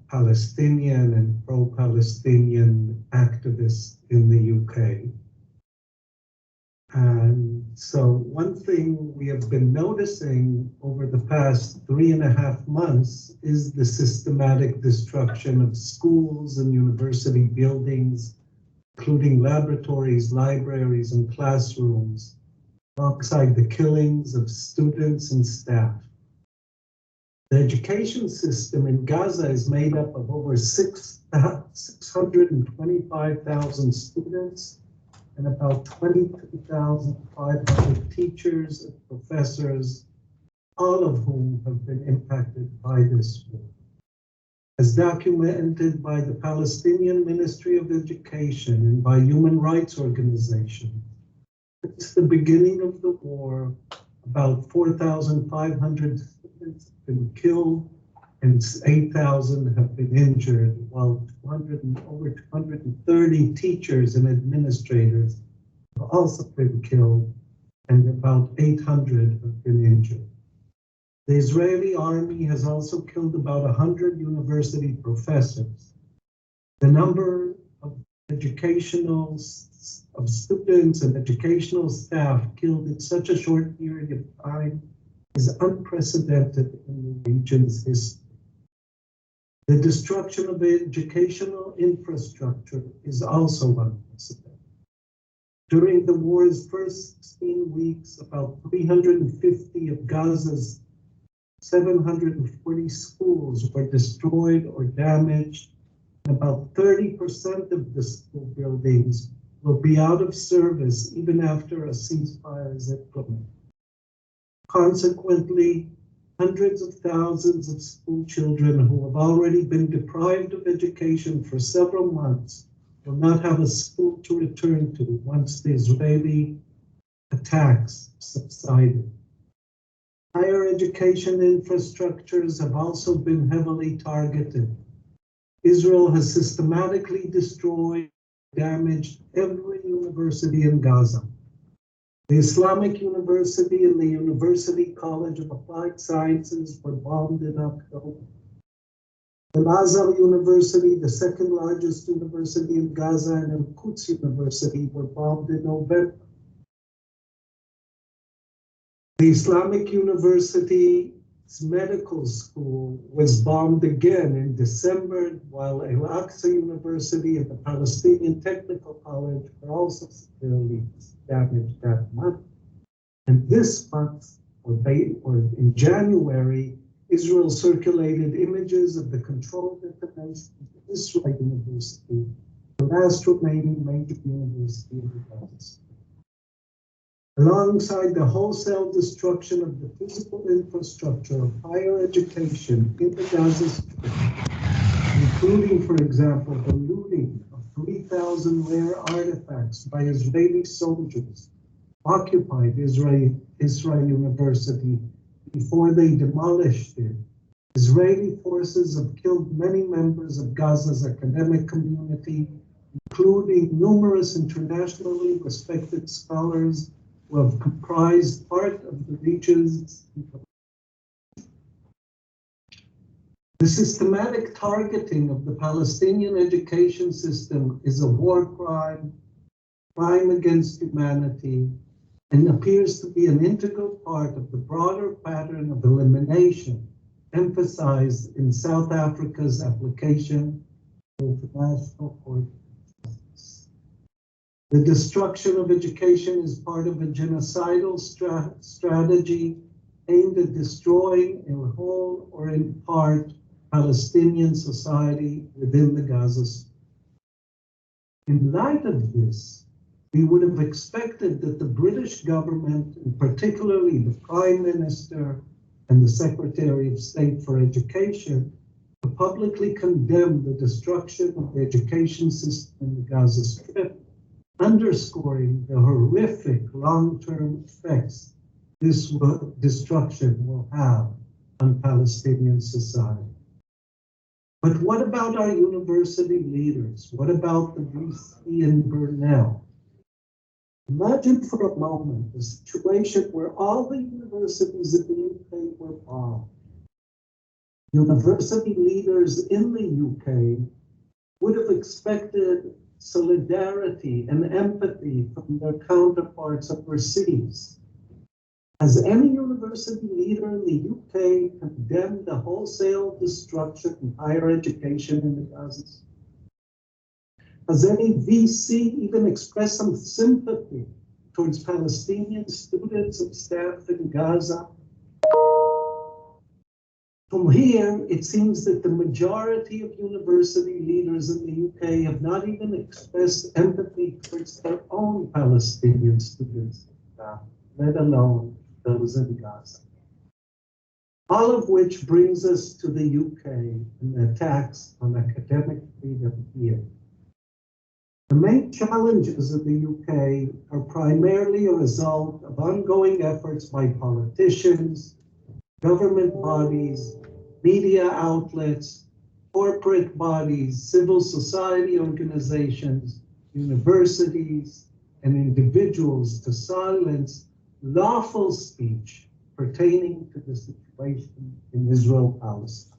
Speaker 5: Palestinian and pro-Palestinian activists in the UK. And so one thing we have been noticing over the past 3.5 months is the systematic destruction of schools and university buildings, including laboratories, libraries, and classrooms, alongside the killings of students and staff. The education system in Gaza is made up of over 625,000 students and about 22,500 teachers and professors, all of whom have been impacted by this war. As documented by the Palestinian Ministry of Education and by human rights organizations, since the beginning of the war, about 4,500 students have been killed and 8,000 have been injured, while over 230 teachers and administrators have also been killed, and about 800 have been injured. The Israeli army has also killed about 100 university professors. The number of students and educational staff killed in such a short period of time is unprecedented in the region's history. The destruction of educational infrastructure is also unprecedented. During the war's first 16 weeks, about 350 of Gaza's 740 schools were destroyed or damaged, and about 30% of the school buildings will be out of service even after a ceasefire is implemented. Consequently, hundreds of thousands of school children who have already been deprived of education for several months will not have a school to return to once the Israeli attacks subsided. Higher education infrastructures have also been heavily targeted. Israel has systematically destroyed, damaged every university in Gaza. The Islamic University and the University College of Applied Sciences were bombed in October. The Al-Azhar University, the second largest university in Gaza, and Elkhatib University were bombed in November. The Islamic University's medical school was bombed again in December, while Al-Aqsa University and the Palestinian Technical College were also severely damaged that month. And this month, or in January, Israel circulated images of the controlled intervention of Israel University, the last remaining major university in the Gaza. Alongside the wholesale destruction of the physical infrastructure of higher education in the Gaza Strip, including, for example, the looting of 3,000 rare artifacts by Israeli soldiers occupied Israel University before they demolished it. Israeli forces have killed many members of Gaza's academic community, including numerous internationally respected scholars who have comprised part of the region's. The systematic targeting of the Palestinian education system is a war crime, crime against humanity, and appears to be an integral part of the broader pattern of elimination emphasized in South Africa's application to International Court of Justice. The destruction of education is part of a genocidal strategy aimed at destroying in whole or in part Palestinian society within the Gaza Strip. In light of this, we would have expected that the British government, and particularly the Prime Minister and the Secretary of State for Education, to publicly condemn the destruction of the education system in the Gaza Strip, underscoring the horrific long-term effects this destruction will have on Palestinian society. But what about our university leaders? What about the VC in Brunel? Imagine for a moment a situation where all the universities in the UK were bombed. University leaders in the UK would have expected solidarity and empathy from their counterparts overseas. Has any university leader in the UK condemned the wholesale destruction of higher education in the Gaza? Has any VC even expressed some sympathy towards Palestinian students and staff in Gaza? From here, it seems that the majority of university leaders in the UK have not even expressed empathy towards their own Palestinian students, let alone those in Gaza. All of which brings us to the UK and the attacks on academic freedom here. The main challenges of the UK are primarily a result of ongoing efforts by politicians, government bodies, media outlets, corporate bodies, civil society organizations, universities, and individuals to silence lawful speech pertaining to the situation in Israel-Palestine.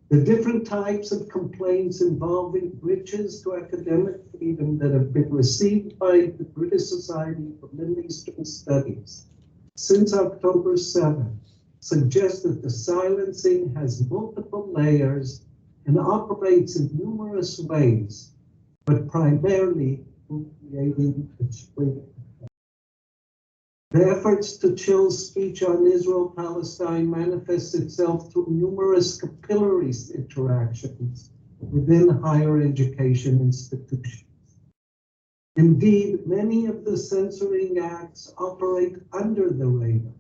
Speaker 5: The different types of complaints involving breaches to academic freedom that have been received by the British Society for Middle Eastern Studies since October 7 suggest that the silencing has multiple layers and operates in numerous ways, but primarily through creating extreme. The efforts to chill speech on Israel-Palestine manifests itself through numerous capillary interactions within higher education institutions. Indeed, many of the censoring acts operate under the radar,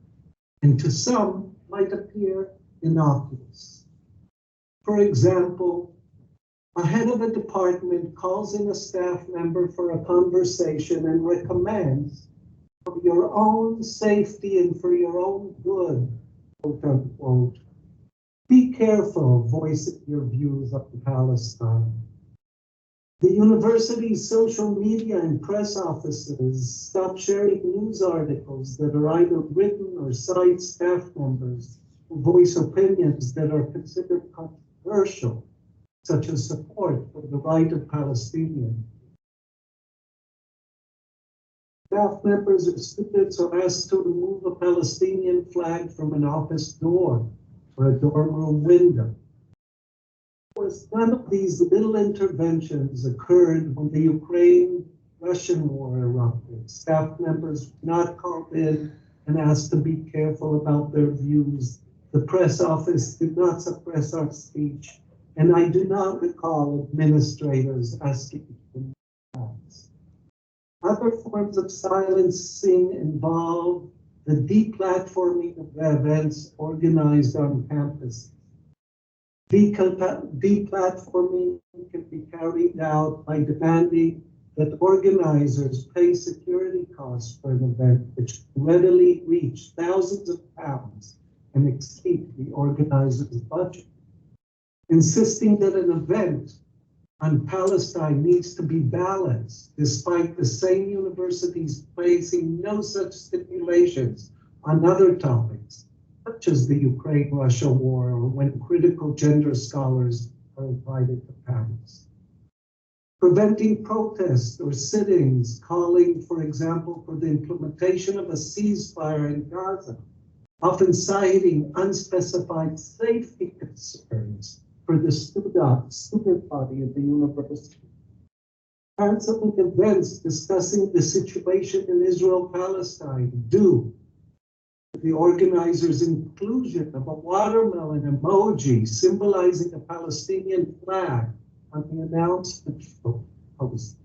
Speaker 5: and to some might appear innocuous. For example, a head of a department calls in a staff member for a conversation and recommends, for your own safety and for your own good, quote unquote, be careful voicing your views on Palestine. The university's social media and press offices stop sharing news articles that are either written or cite staff members who voice opinions that are considered controversial, such as support for the right of Palestinians. Staff members or students are asked to remove a Palestinian flag from an office door or a dorm room window. Of course, none of these little interventions occurred when the Ukraine-Russian war erupted. Staff members were not called in and asked to be careful about their views. The press office did not suppress our speech, and I do not recall administrators asking for facts. Other forms of silencing involve the deplatforming of the events organized on campus. Deplatforming can be carried out by demanding that organizers pay security costs for an event which readily reach thousands of pounds and exceed the organizer's budget. Insisting that an event on Palestine needs to be balanced, despite the same universities placing no such stipulations on other topics, such as the Ukraine-Russia war or when critical gender scholars are invited to panels. Preventing protests or sittings calling, for example, for the implementation of a ceasefire in Gaza, often citing unspecified safety concerns for the student body of the university. Canceling events discussing the situation in Israel-Palestine due to the organizers' inclusion of a watermelon emoji symbolizing a Palestinian flag on the announcement post.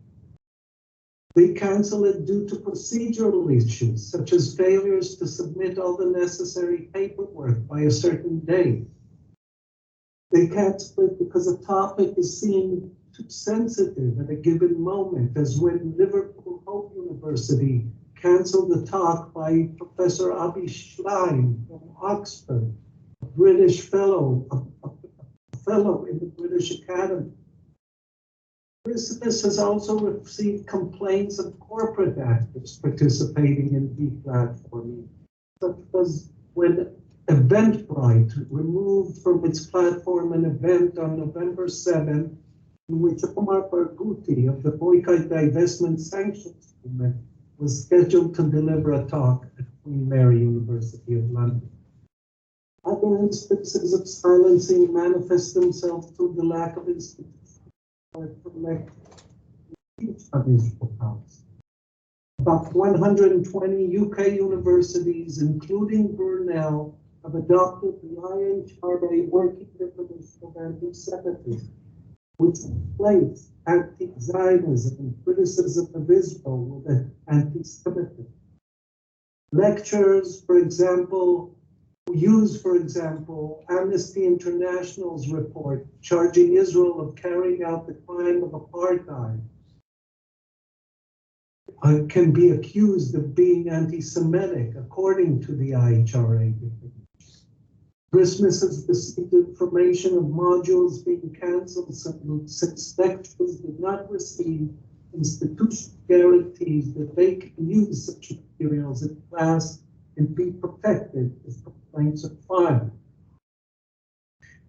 Speaker 5: They cancel it due to procedural issues, such as failures to submit all the necessary paperwork by a certain date. They cancel it because a topic is seen too sensitive at a given moment, as when Liverpool Hope University canceled the talk by Professor Abi Schlein from Oxford, a British fellow, a fellow in the British Academy. This has also received complaints of corporate actors participating in deplatforming, such as when Eventbrite removed from its platform an event on November 7, in which Omar Barghouti of the Boycott, Divestment, Sanctions Movement was scheduled to deliver a talk at Queen Mary University of London. Other instances of silencing manifest themselves through the lack of institutions that teach on Israel Palestine. About 120 UK universities, including Brunel, have adopted the Iron Charter Working Definition of Anti-Semitism, which replaced anti-Zionism and criticism of Israel with anti-Semitism. Lectures, for example, use, for example, Amnesty International's report charging Israel of carrying out the crime of apartheid, can be accused of being anti-Semitic, according to the IHRA. Christmas has received information of modules being canceled since lecturers did not receive institutional guarantees that they can use such materials in class and be protected if complaints are filed.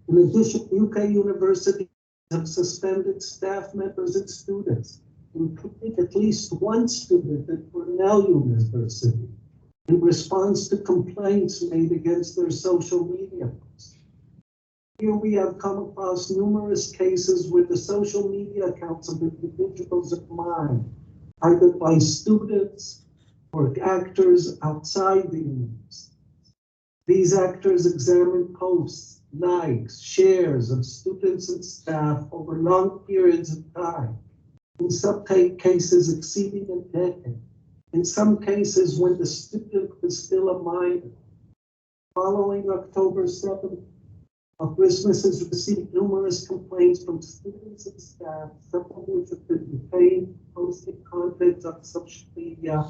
Speaker 5: In addition, UK universities have suspended staff members and students, including at least one student at Brunel University, in response to complaints made against their social media posts. Here we have come across numerous cases where the social media accounts of individuals are mined, either by students or actors outside the university. These actors examine posts, likes, shares of students and staff over long periods of time, in some cases exceeding a decade, in some cases when the student was still a minor. Following October 7th, Christmas has received numerous complaints from students and staff, some of which have been detained, posting content on social media,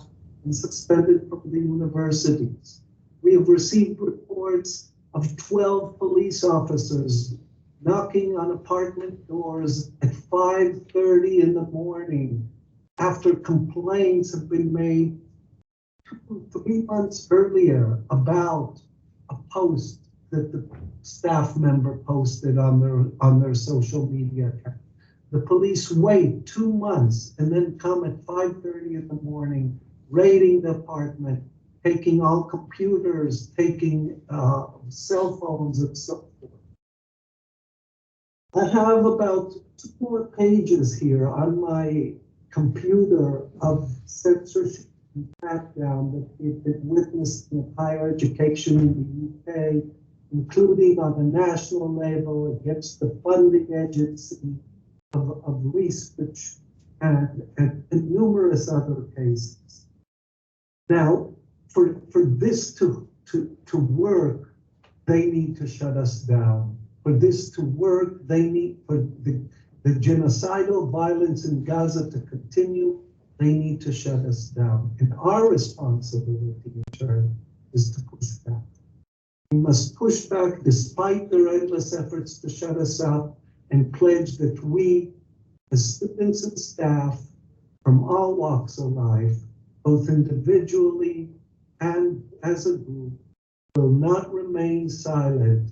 Speaker 5: and suspended from the universities. We have received reports of 12 police officers knocking on apartment doors at 5:30 in the morning after complaints have been made 3 months earlier about a post that the staff member posted on their social media account. The police wait 2 months and then come at 5:30 in the morning, raiding the apartment, taking all computers, taking cell phones and so forth. I have about 2 more pages here on my computer of censorship and crackdown that we've been witnessing in higher education in the UK, including on a national level against the funding agency of research and numerous other cases. Now, for this to work, they need to shut us down. For this to work, they need, for the genocidal violence in Gaza to continue, they need to shut us down. And our responsibility in turn is to push back. We must push back despite their endless efforts to shut us up, and pledge that we, as students and staff from all walks of life, both individually and as a group, will not remain silent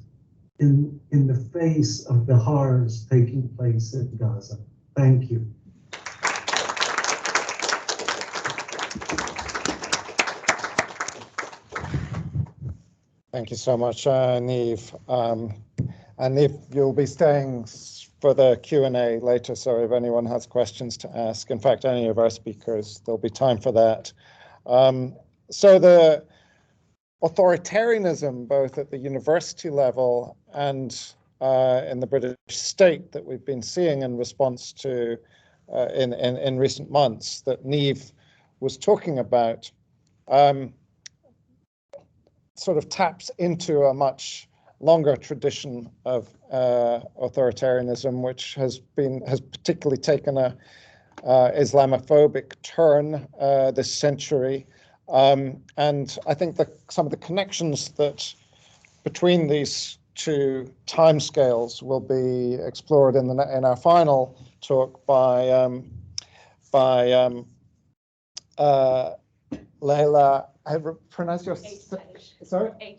Speaker 5: in the face of the horrors taking place in Gaza. Thank you.
Speaker 1: Thank you so much, Neve. And Neve, you'll be staying for the Q&A later, so if anyone has questions to ask, in fact, any of our speakers, there'll be time for that. So the authoritarianism, both at the university level and in the British state that we've been seeing in response to in recent months that Neve was talking about, sort of taps into a much longer tradition of authoritarianism, which has particularly taken a Islamophobic turn this century. And I think that some of the connections that between these two timescales will be explored in our final talk by Layla. I pronounce your sorry.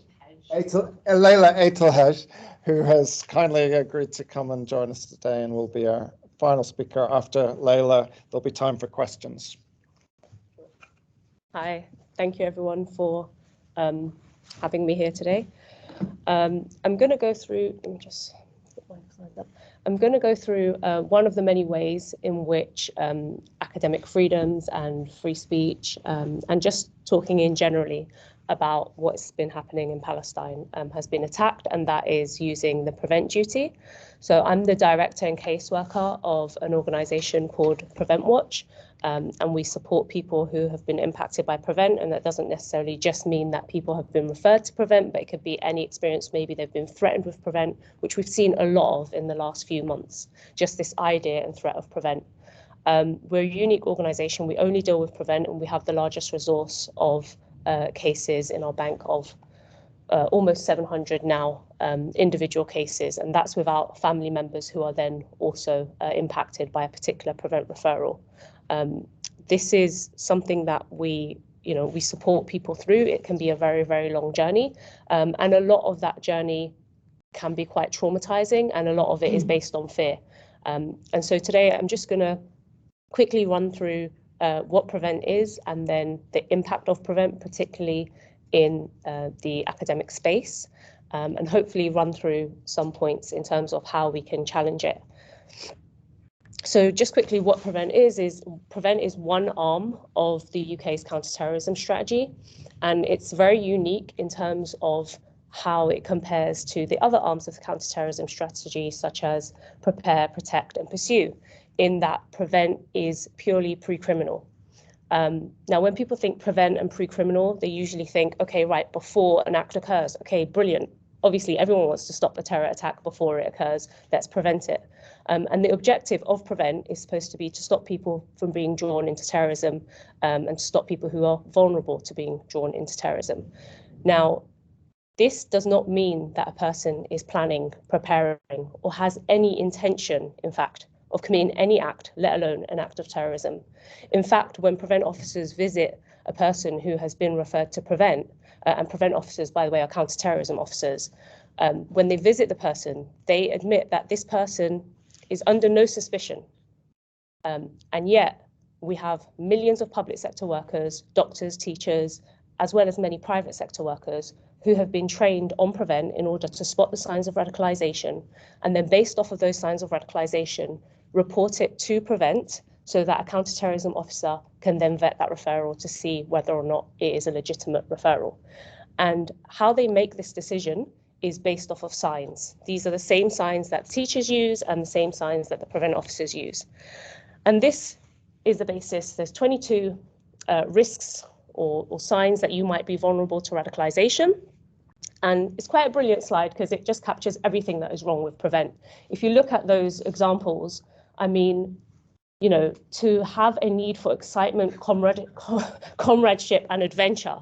Speaker 1: Layla Aitlhadj, who has kindly agreed to come and join us today and will be our final speaker. After Layla, there'll be time for questions.
Speaker 7: Hi, thank you everyone for having me here today. I'm going to go through, let me just get my slides up. I'm going to go through one of the many ways in which academic freedoms and free speech and just talking in generally about what's been happening in Palestine has been attacked, and that is using the prevent duty. So I'm the director and caseworker of an organisation called Prevent Watch, and we support people who have been impacted by Prevent, and that doesn't necessarily just mean that people have been referred to Prevent, but it could be any experience. Maybe they've been threatened with Prevent, which we've seen a lot of in the last few months, just this idea and threat of Prevent. We're a unique organisation. We only deal with Prevent, and we have the largest resource of cases in our bank of almost 700 now, individual cases, and that's without family members who are then also impacted by a particular Prevent referral. This is something that we support people through. It can be a very, very long journey, and a lot of that journey can be quite traumatizing, and a lot of it is based on fear. And so today I'm just going to quickly run through what Prevent is, and then the impact of Prevent, particularly in the academic space, and hopefully run through some points in terms of how we can challenge it. So just quickly, what Prevent is Prevent is one arm of the UK's counterterrorism strategy, and it's very unique in terms of how it compares to the other arms of the counterterrorism strategy, such as Prepare, Protect and Pursue, in that Prevent is purely pre-criminal. Now, when people think prevent and pre-criminal, they usually think, okay, right, before an act occurs. Okay, brilliant. Obviously, everyone wants to stop a terror attack before it occurs. Let's prevent it. And the objective of Prevent is supposed to be to stop people from being drawn into terrorism, and to stop people who are vulnerable to being drawn into terrorism. Now, this does not mean that a person is planning, preparing, or has any intention, in fact, of committing any act, let alone an act of terrorism. In fact, when Prevent officers visit a person who has been referred to Prevent, and Prevent officers, by the way, are counterterrorism officers, when they visit the person, they admit that this person is under no suspicion. And yet we have millions of public sector workers, doctors, teachers, as well as many private sector workers who have been trained on Prevent in order to spot the signs of radicalization, and then based off of those signs of radicalization, report it to Prevent so that a counterterrorism officer can then vet that referral to see whether or not it is a legitimate referral. And how they make this decision is based off of signs. These are the same signs that teachers use and the same signs that the Prevent officers use. And this is the basis. There's 22 risks or signs that you might be vulnerable to radicalization. And it's quite a brilliant slide because it just captures everything that is wrong with Prevent. If you look at those examples, I mean, you know, to have a need for excitement, comradeship and adventure,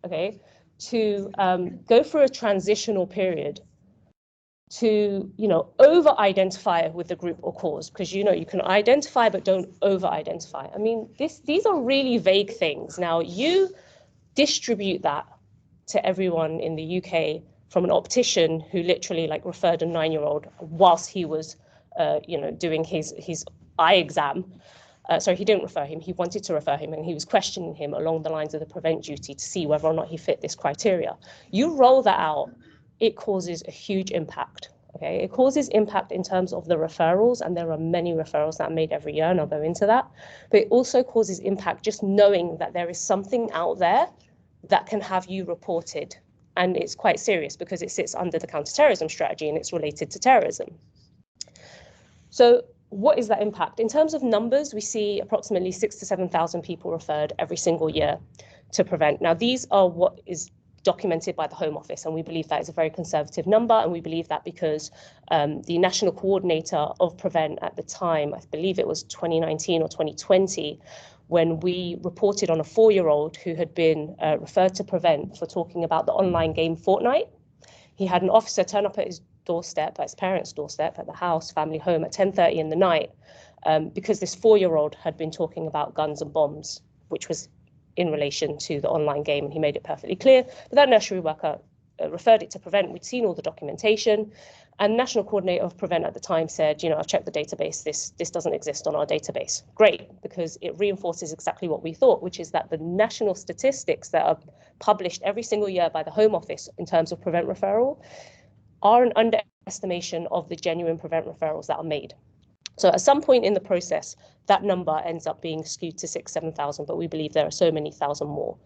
Speaker 7: okay, to go through a transitional period, to, you know, over-identify with the group or cause, because, you know, you can identify but don't over-identify. I mean, these are really vague things. Now, you distribute that to everyone in the UK from an optician who literally like referred a 9-year-old whilst he was, you know, doing his eye exam. Sorry, he didn't refer him. He wanted to refer him, and he was questioning him along the lines of the Prevent duty to see whether or not he fit this criteria. You roll that out, it causes a huge impact. Okay, it causes impact in terms of the referrals, and there are many referrals that are made every year, and I'll go into that. But it also causes impact just knowing that there is something out there that can have you reported. And it's quite serious because it sits under the counterterrorism strategy and it's related to terrorism. So what is that impact? In terms of numbers, we see approximately 6,000 to 7,000 people referred every single year to Prevent. Now, these are what is documented by the Home Office, and we believe that is a very conservative number, and we believe that because the national coordinator of Prevent at the time, I believe it was 2019 or 2020, when we reported on a 4-year-old who had been referred to Prevent for talking about the online game Fortnite. He had an officer turn up at his doorstep, at his parents' doorstep, at the house, family home at 10:30 in the night, because this 4-year-old had been talking about guns and bombs, which was in relation to the online game, and he made it perfectly clear. But that nursery worker referred it to Prevent. We'd seen all the documentation, and the national coordinator of Prevent at the time said, you know, I've checked the database, this doesn't exist on our database. Great, because it reinforces exactly what we thought, which is that the national statistics that are published every single year by the Home Office in terms of Prevent referral are an underestimation of the genuine Prevent referrals that are made. So at some point in the process, that number ends up being skewed to 6,000 to 7,000, but we believe there are so many thousand more.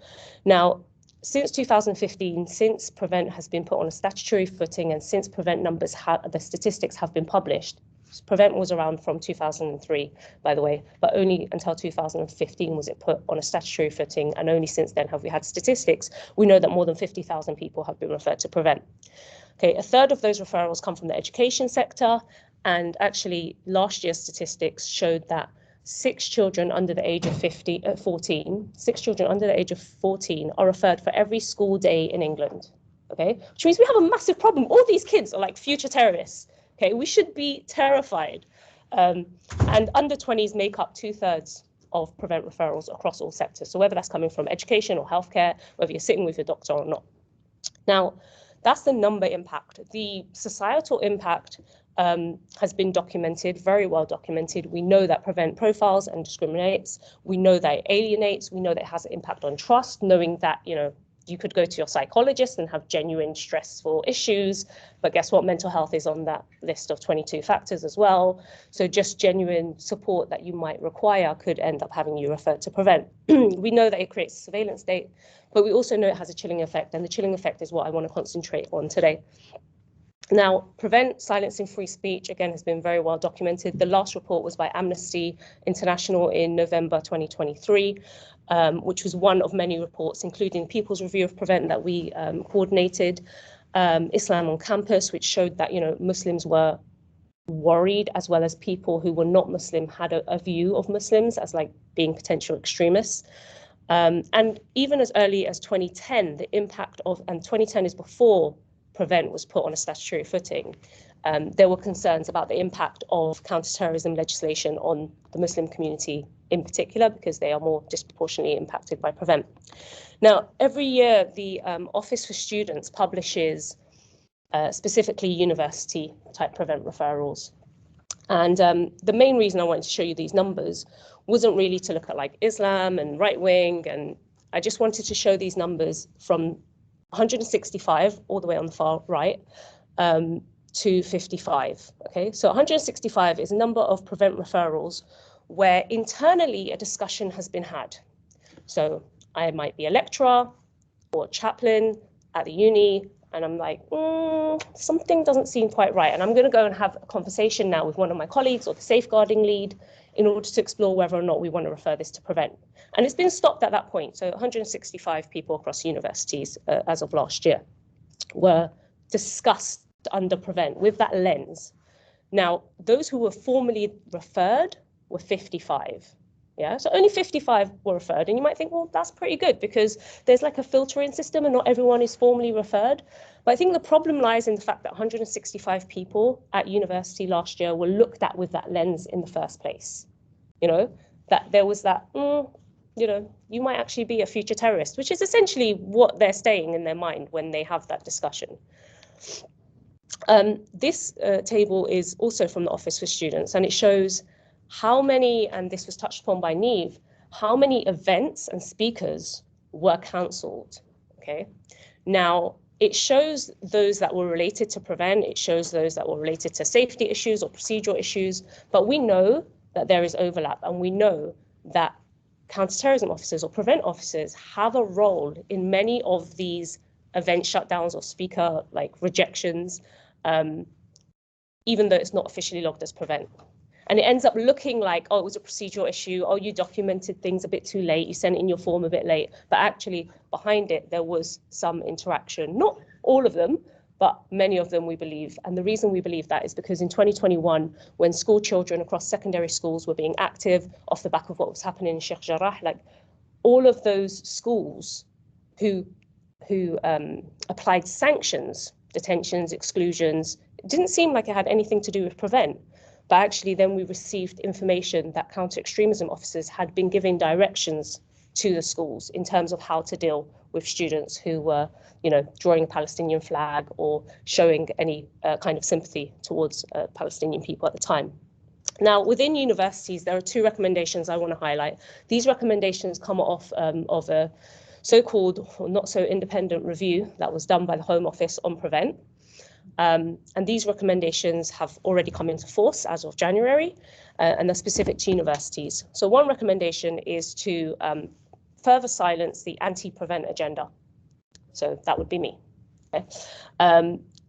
Speaker 7: Now, since 2015, since Prevent has been put on a statutory footing and since Prevent numbers, the statistics have been published, Prevent was around from 2003, by the way, but only until 2015 was it put on a statutory footing, and only since then have we had statistics. We know that more than 50,000 people have been referred to Prevent. Okay, a third of those referrals come from the education sector, and actually last year's statistics showed that 6 children under the age of 14 are referred for every school day in England, okay? Which means we have a massive problem. All these kids are like future terrorists, okay? We should be terrified. And under 20s make up 2/3 of Prevent referrals across all sectors. So whether that's coming from education or healthcare, whether you're sitting with your doctor or not. Now, that's the number impact. The societal impact has been documented, very well documented. We know that Prevent profiles and discriminates. We know that it alienates. We know that it has an impact on trust, knowing that, you know, you could go to your psychologist and have genuine stressful issues, but guess what? Mental health is on that list of 22 factors as well. So just genuine support that you might require could end up having you referred to Prevent. We know that it creates a surveillance state, but we also know it has a chilling effect, and the chilling effect is what I want to concentrate on today. Now, Prevent silencing free speech, again, has been very well documented. The last report was by Amnesty International in November 2023, which was one of many reports, including People's Review of Prevent that we coordinated, Islam on Campus, which showed that, you know, Muslims were worried, as well as people who were not Muslim had a view of Muslims as like being potential extremists. And even as early as 2010, the impact of, and 2010 is before Prevent was put on a statutory footing, there were concerns about the impact of counterterrorism legislation on the Muslim community in particular, because they are more disproportionately impacted by Prevent. Now, every year, the Office for Students publishes specifically university type Prevent referrals. And the main reason I wanted to show you these numbers wasn't really to look at like Islam and right wing, and I just wanted to show these numbers from 165 all the way on the far right to 55. Okay, so 165 is a number of Prevent referrals where internally a discussion has been had. So I might be a lecturer or a chaplain at the uni, and I'm like, something doesn't seem quite right. And I'm going to go and have a conversation now with one of my colleagues or the safeguarding lead in order to explore whether or not we want to refer this to Prevent. And it's been stopped at that point. So 165 people across universities as of last year were discussed under Prevent with that lens. Now, those who were formally referred were 55. Yeah, so only 55 were referred, and you might think, well, that's pretty good because there's like a filtering system and not everyone is formally referred. But I think the problem lies in the fact that 165 people at university last year were looked at with that lens in the first place. You know, that there was that, you know, you might actually be a future terrorist, which is essentially what they're saying in their mind when they have that discussion. This table is also from the Office for Students, and it shows how many, and this was touched upon by Neve, how many events and speakers were cancelled, okay? Now, it shows those that were related to Prevent, it shows those that were related to safety issues or procedural issues, but we know that there is overlap, and we know that counterterrorism officers or Prevent officers have a role in many of these event shutdowns or speaker like rejections, even though it's not officially logged as Prevent. And it ends up looking like, oh, it was a procedural issue. Oh, you documented things a bit too late. You sent in your form a bit late. But actually, behind it, there was some interaction. Not all of them, but many of them, we believe. And the reason we believe that is because in 2021, when school children across secondary schools were being active off the back of what was happening in Sheikh Jarrah, like all of those schools who applied sanctions, detentions, exclusions, it didn't seem like it had anything to do with Prevent. But actually, then we received information that counter-extremism officers had been giving directions to the schools in terms of how to deal with students who were, you know, drawing a Palestinian flag or showing any kind of sympathy towards Palestinian people at the time. Now, within universities, there are 2 recommendations I want to highlight. These recommendations come off of a so-called or not so independent review that was done by the Home Office on Prevent. And these recommendations have already come into force as of January, and they're specific to universities. So one recommendation is to further silence the anti-Prevent agenda. So that would be me. Okay.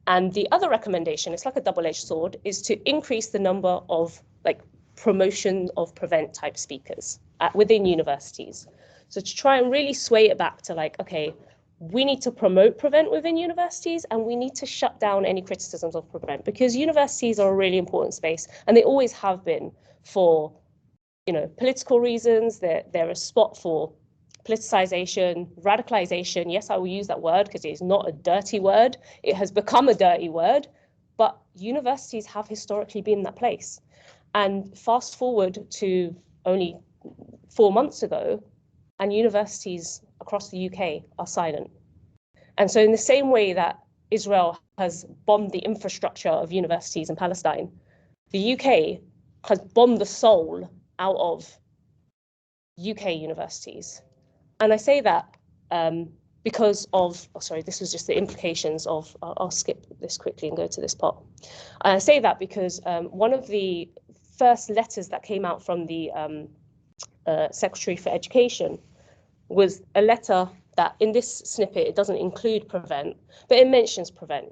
Speaker 7: And the other recommendation, it's like a double-edged sword, is to increase the number of like promotion of prevent type speakers within universities. So to try and really sway it back to like, okay, we need to promote prevent within universities, and we need to shut down any criticisms of prevent, because universities are a really important space, and they always have been for, you know, political reasons. They're a spot for politicization, radicalization. Yes, I will use that word because it is not a dirty word. It has become a dirty word, but universities have historically been that place. And fast forward to only 4 months ago, and universities across the UK are silent. And so in the same way that Israel has bombed the infrastructure of universities in Palestine, the UK has bombed the soul out of UK universities. And I say that because of, oh, sorry, this was just the implications of, I'll skip this quickly and go to this part. I say that because one of the first letters that came out from the Secretary for Education was a letter that, in this snippet, it doesn't include prevent, but it mentions prevent.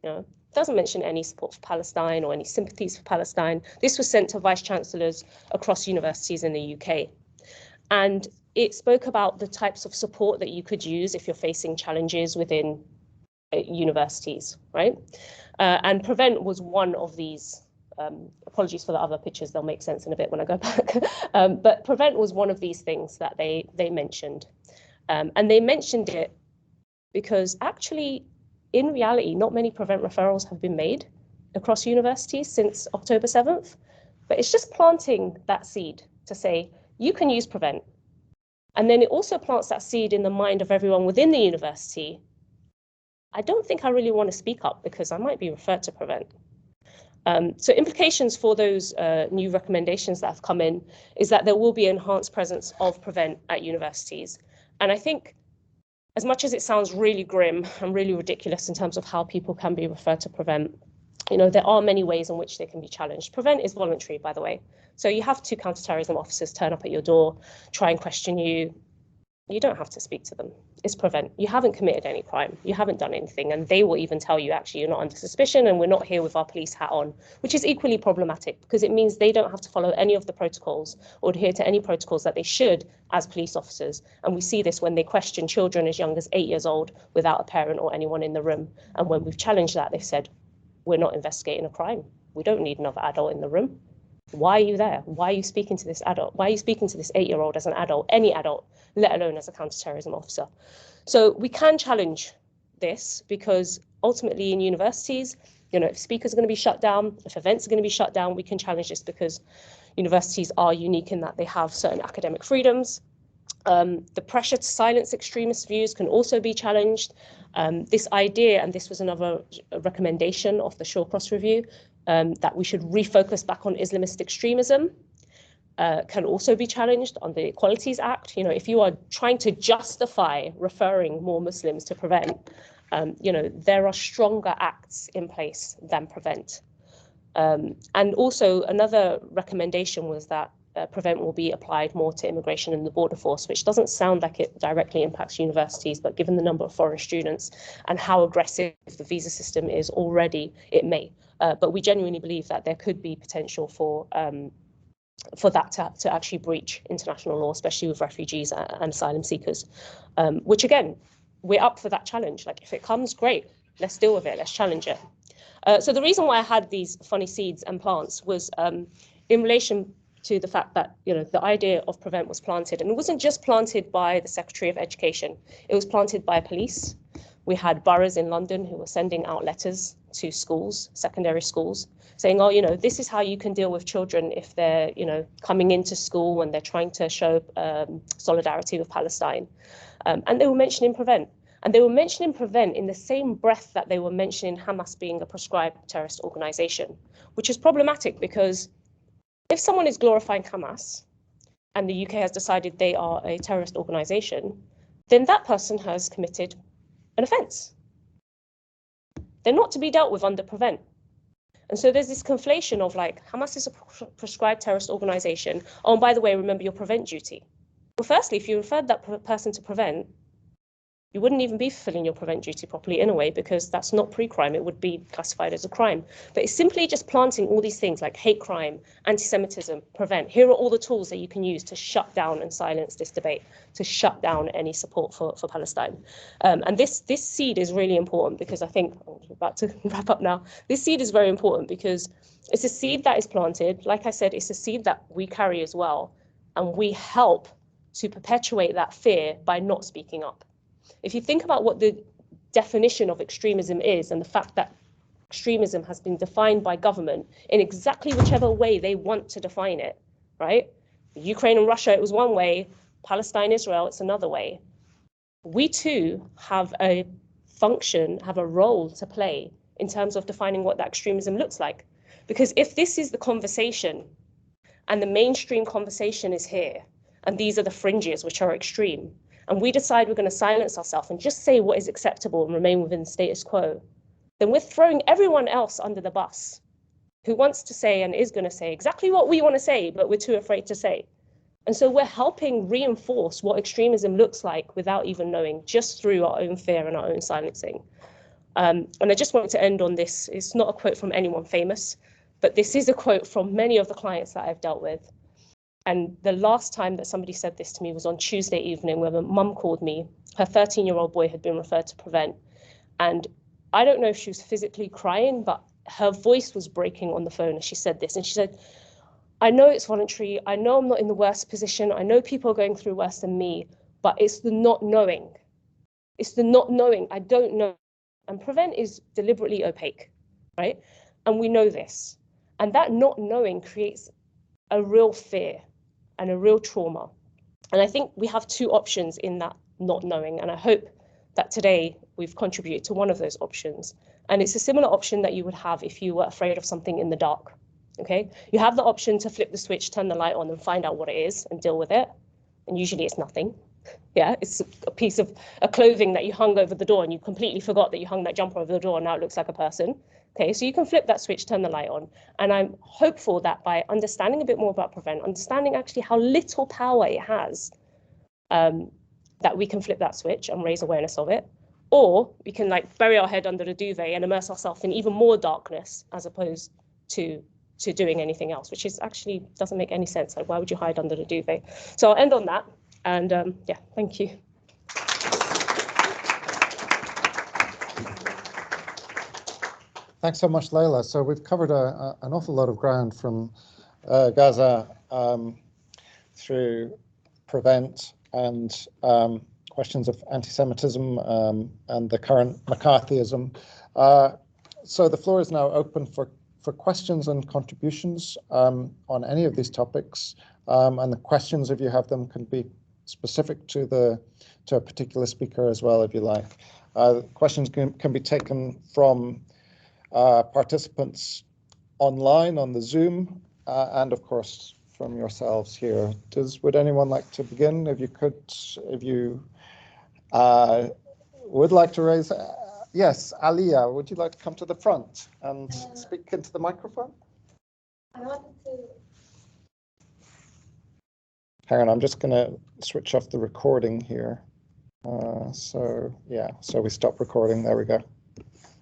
Speaker 7: You know, it doesn't mention any support for Palestine or any sympathies for Palestine. This was sent to vice chancellors across universities in the UK. And it spoke about the types of support that you could use if you're facing challenges within universities, right? And prevent was one of these. Apologies for the other pictures, they'll make sense in a bit when I go back. But prevent was one of these things that they mentioned. And they mentioned it because actually, in reality, not many prevent referrals have been made across universities since October 7th. But it's just planting that seed to say, you can use prevent. And then it also plants that seed in the mind of everyone within the university. I don't think I really want to speak up because I might be referred to prevent. So implications for those new recommendations that have come in is that there will be enhanced presence of prevent at universities. And I think, as much as it sounds really grim and really ridiculous in terms of how people can be referred to prevent, you know, there are many ways in which they can be challenged. Prevent is voluntary, by the way. So you have 2 counterterrorism officers turn up at your door, try and question you. You don't have to speak to them. It's prevent. You haven't committed any crime. You haven't done anything. And they will even tell you, actually, you're not under suspicion and we're not here with our police hat on, which is equally problematic because it means they don't have to follow any of the protocols or adhere to any protocols that they should as police officers. And we see this when they question children as young as 8 years old without a parent or anyone in the room. And when we've challenged that, they've said, we're not investigating a crime. We don't need another adult in the room. Why are you there? Why are you speaking to this adult? Why are you speaking to this 8-year-old as an adult, any adult, let alone as a counterterrorism officer? So we can challenge this because ultimately in universities, you know, if speakers are going to be shut down, if events are going to be shut down, we can challenge this because universities are unique in that they have certain academic freedoms. The pressure to silence extremist views can also be challenged. This idea, and this was another recommendation of the Shawcross review, that we should refocus back on Islamist extremism, can also be challenged on the Equalities Act. You know, if you are trying to justify referring more Muslims to prevent, you know, there are stronger acts in place than prevent. And also another recommendation was that prevent will be applied more to immigration and the border force, which doesn't sound like it directly impacts universities, but given the number of foreign students and how aggressive the visa system is already, it may. But we genuinely believe that there could be potential for that to actually breach international law, especially with refugees and asylum seekers, which again, we're up for that challenge. Like if it comes, great, let's deal with it, let's challenge it. So the reason why I had these funny seeds and plants was in relation to the fact that, you know, the idea of prevent was planted, and it wasn't just planted by the Secretary of Education, it was planted by police. We had boroughs in London who were sending out letters to schools, secondary schools, saying, oh, you know, this is how you can deal with children if they're, you know, coming into school when they're trying to show solidarity with Palestine. And they were mentioning prevent. And they were mentioning prevent in the same breath that they were mentioning Hamas being a proscribed terrorist organization, which is problematic because if someone is glorifying Hamas and the UK has decided they are a terrorist organization, then that person has committed an offence. They're not to be dealt with under prevent. And so there's this conflation of like, Hamas is a proscribed terrorist organization. Oh, and by the way, remember your prevent duty. Well, firstly, if you referred that person to prevent, You wouldn't even be fulfilling your prevent duty properly in a way, because that's not pre-crime. It would be classified as a crime. But it's simply just planting all these things like hate crime, anti-Semitism, prevent. Here are all the tools that you can use to shut down and silence this debate, to shut down any support for Palestine. And this seed is really important, because I think, I'm about to wrap up now, this seed is very important because it's a seed that is planted. Like I said, it's a seed that we carry as well. And we help to perpetuate that fear by not speaking up. If you think about what the definition of extremism is, and the fact that extremism has been defined by government in exactly whichever way they want to define it, right? Ukraine and Russia, it was one way. Palestine, Israel, it's another way. We too have a function, have a role to play in terms of defining what that extremism looks like. Because if this is the conversation, and the mainstream conversation is here, and these are the fringes which are extreme, and we decide we're going to silence ourselves and just say what is acceptable and remain within the status quo, then we're throwing everyone else under the bus who wants to say and is going to say exactly what we want to say, but we're too afraid to say. And so we're helping reinforce what extremism looks like without even knowing, just through our own fear and our own silencing. And I just wanted to end on this. It's not a quote from anyone famous, but this is a quote from many of the clients that I've dealt with. And the last time that somebody said this to me was on Tuesday evening, where my mum called me. Her 13-year-old boy had been referred to prevent. And I don't know if she was physically crying, but her voice was breaking on the phone as she said this. And she said, I know it's voluntary. I know I'm not in the worst position. I know people are going through worse than me, but it's the not knowing. It's the not knowing. I don't know. And prevent is deliberately opaque, right? And we know this. And that not knowing creates a real fear and a real trauma. And I think we have two options in that not knowing. And I hope that today we've contributed to one of those options. And it's a similar option that you would have if you were afraid of something in the dark. Okay, you have the option to flip the switch, turn the light on, and find out what it is and deal with it. And usually it's nothing. Yeah, it's a piece of clothing that you hung over the door and you completely forgot that you hung that jumper over the door and now it looks like a person. Okay, so you can flip that switch, turn the light on. And I'm hopeful that by understanding a bit more about prevent, understanding actually how little power it has, that we can flip that switch and raise awareness of it. Or we can like bury our head under the duvet and immerse ourselves in even more darkness as opposed to doing anything else, which is actually doesn't make any sense. Like, why would you hide under the duvet? So I'll end on that. And yeah, thank you.
Speaker 1: Thanks so much, Layla. So we've covered an awful lot of ground from Gaza through prevent and questions of anti-Semitism and the current McCarthyism. So the floor is now open for questions and contributions on any of these topics. And the questions, if you have them, can be specific to a particular speaker as well, if you like. Questions can be taken from participants online on the Zoom, and of course from yourselves here. Would anyone like to begin? If you would like to raise, yes, Aliyah, would you like to come to the front and speak into the microphone?
Speaker 8: I wanted to.
Speaker 1: Hang on, I'm just going to switch off the recording here. So yeah, so we stop recording. There we go.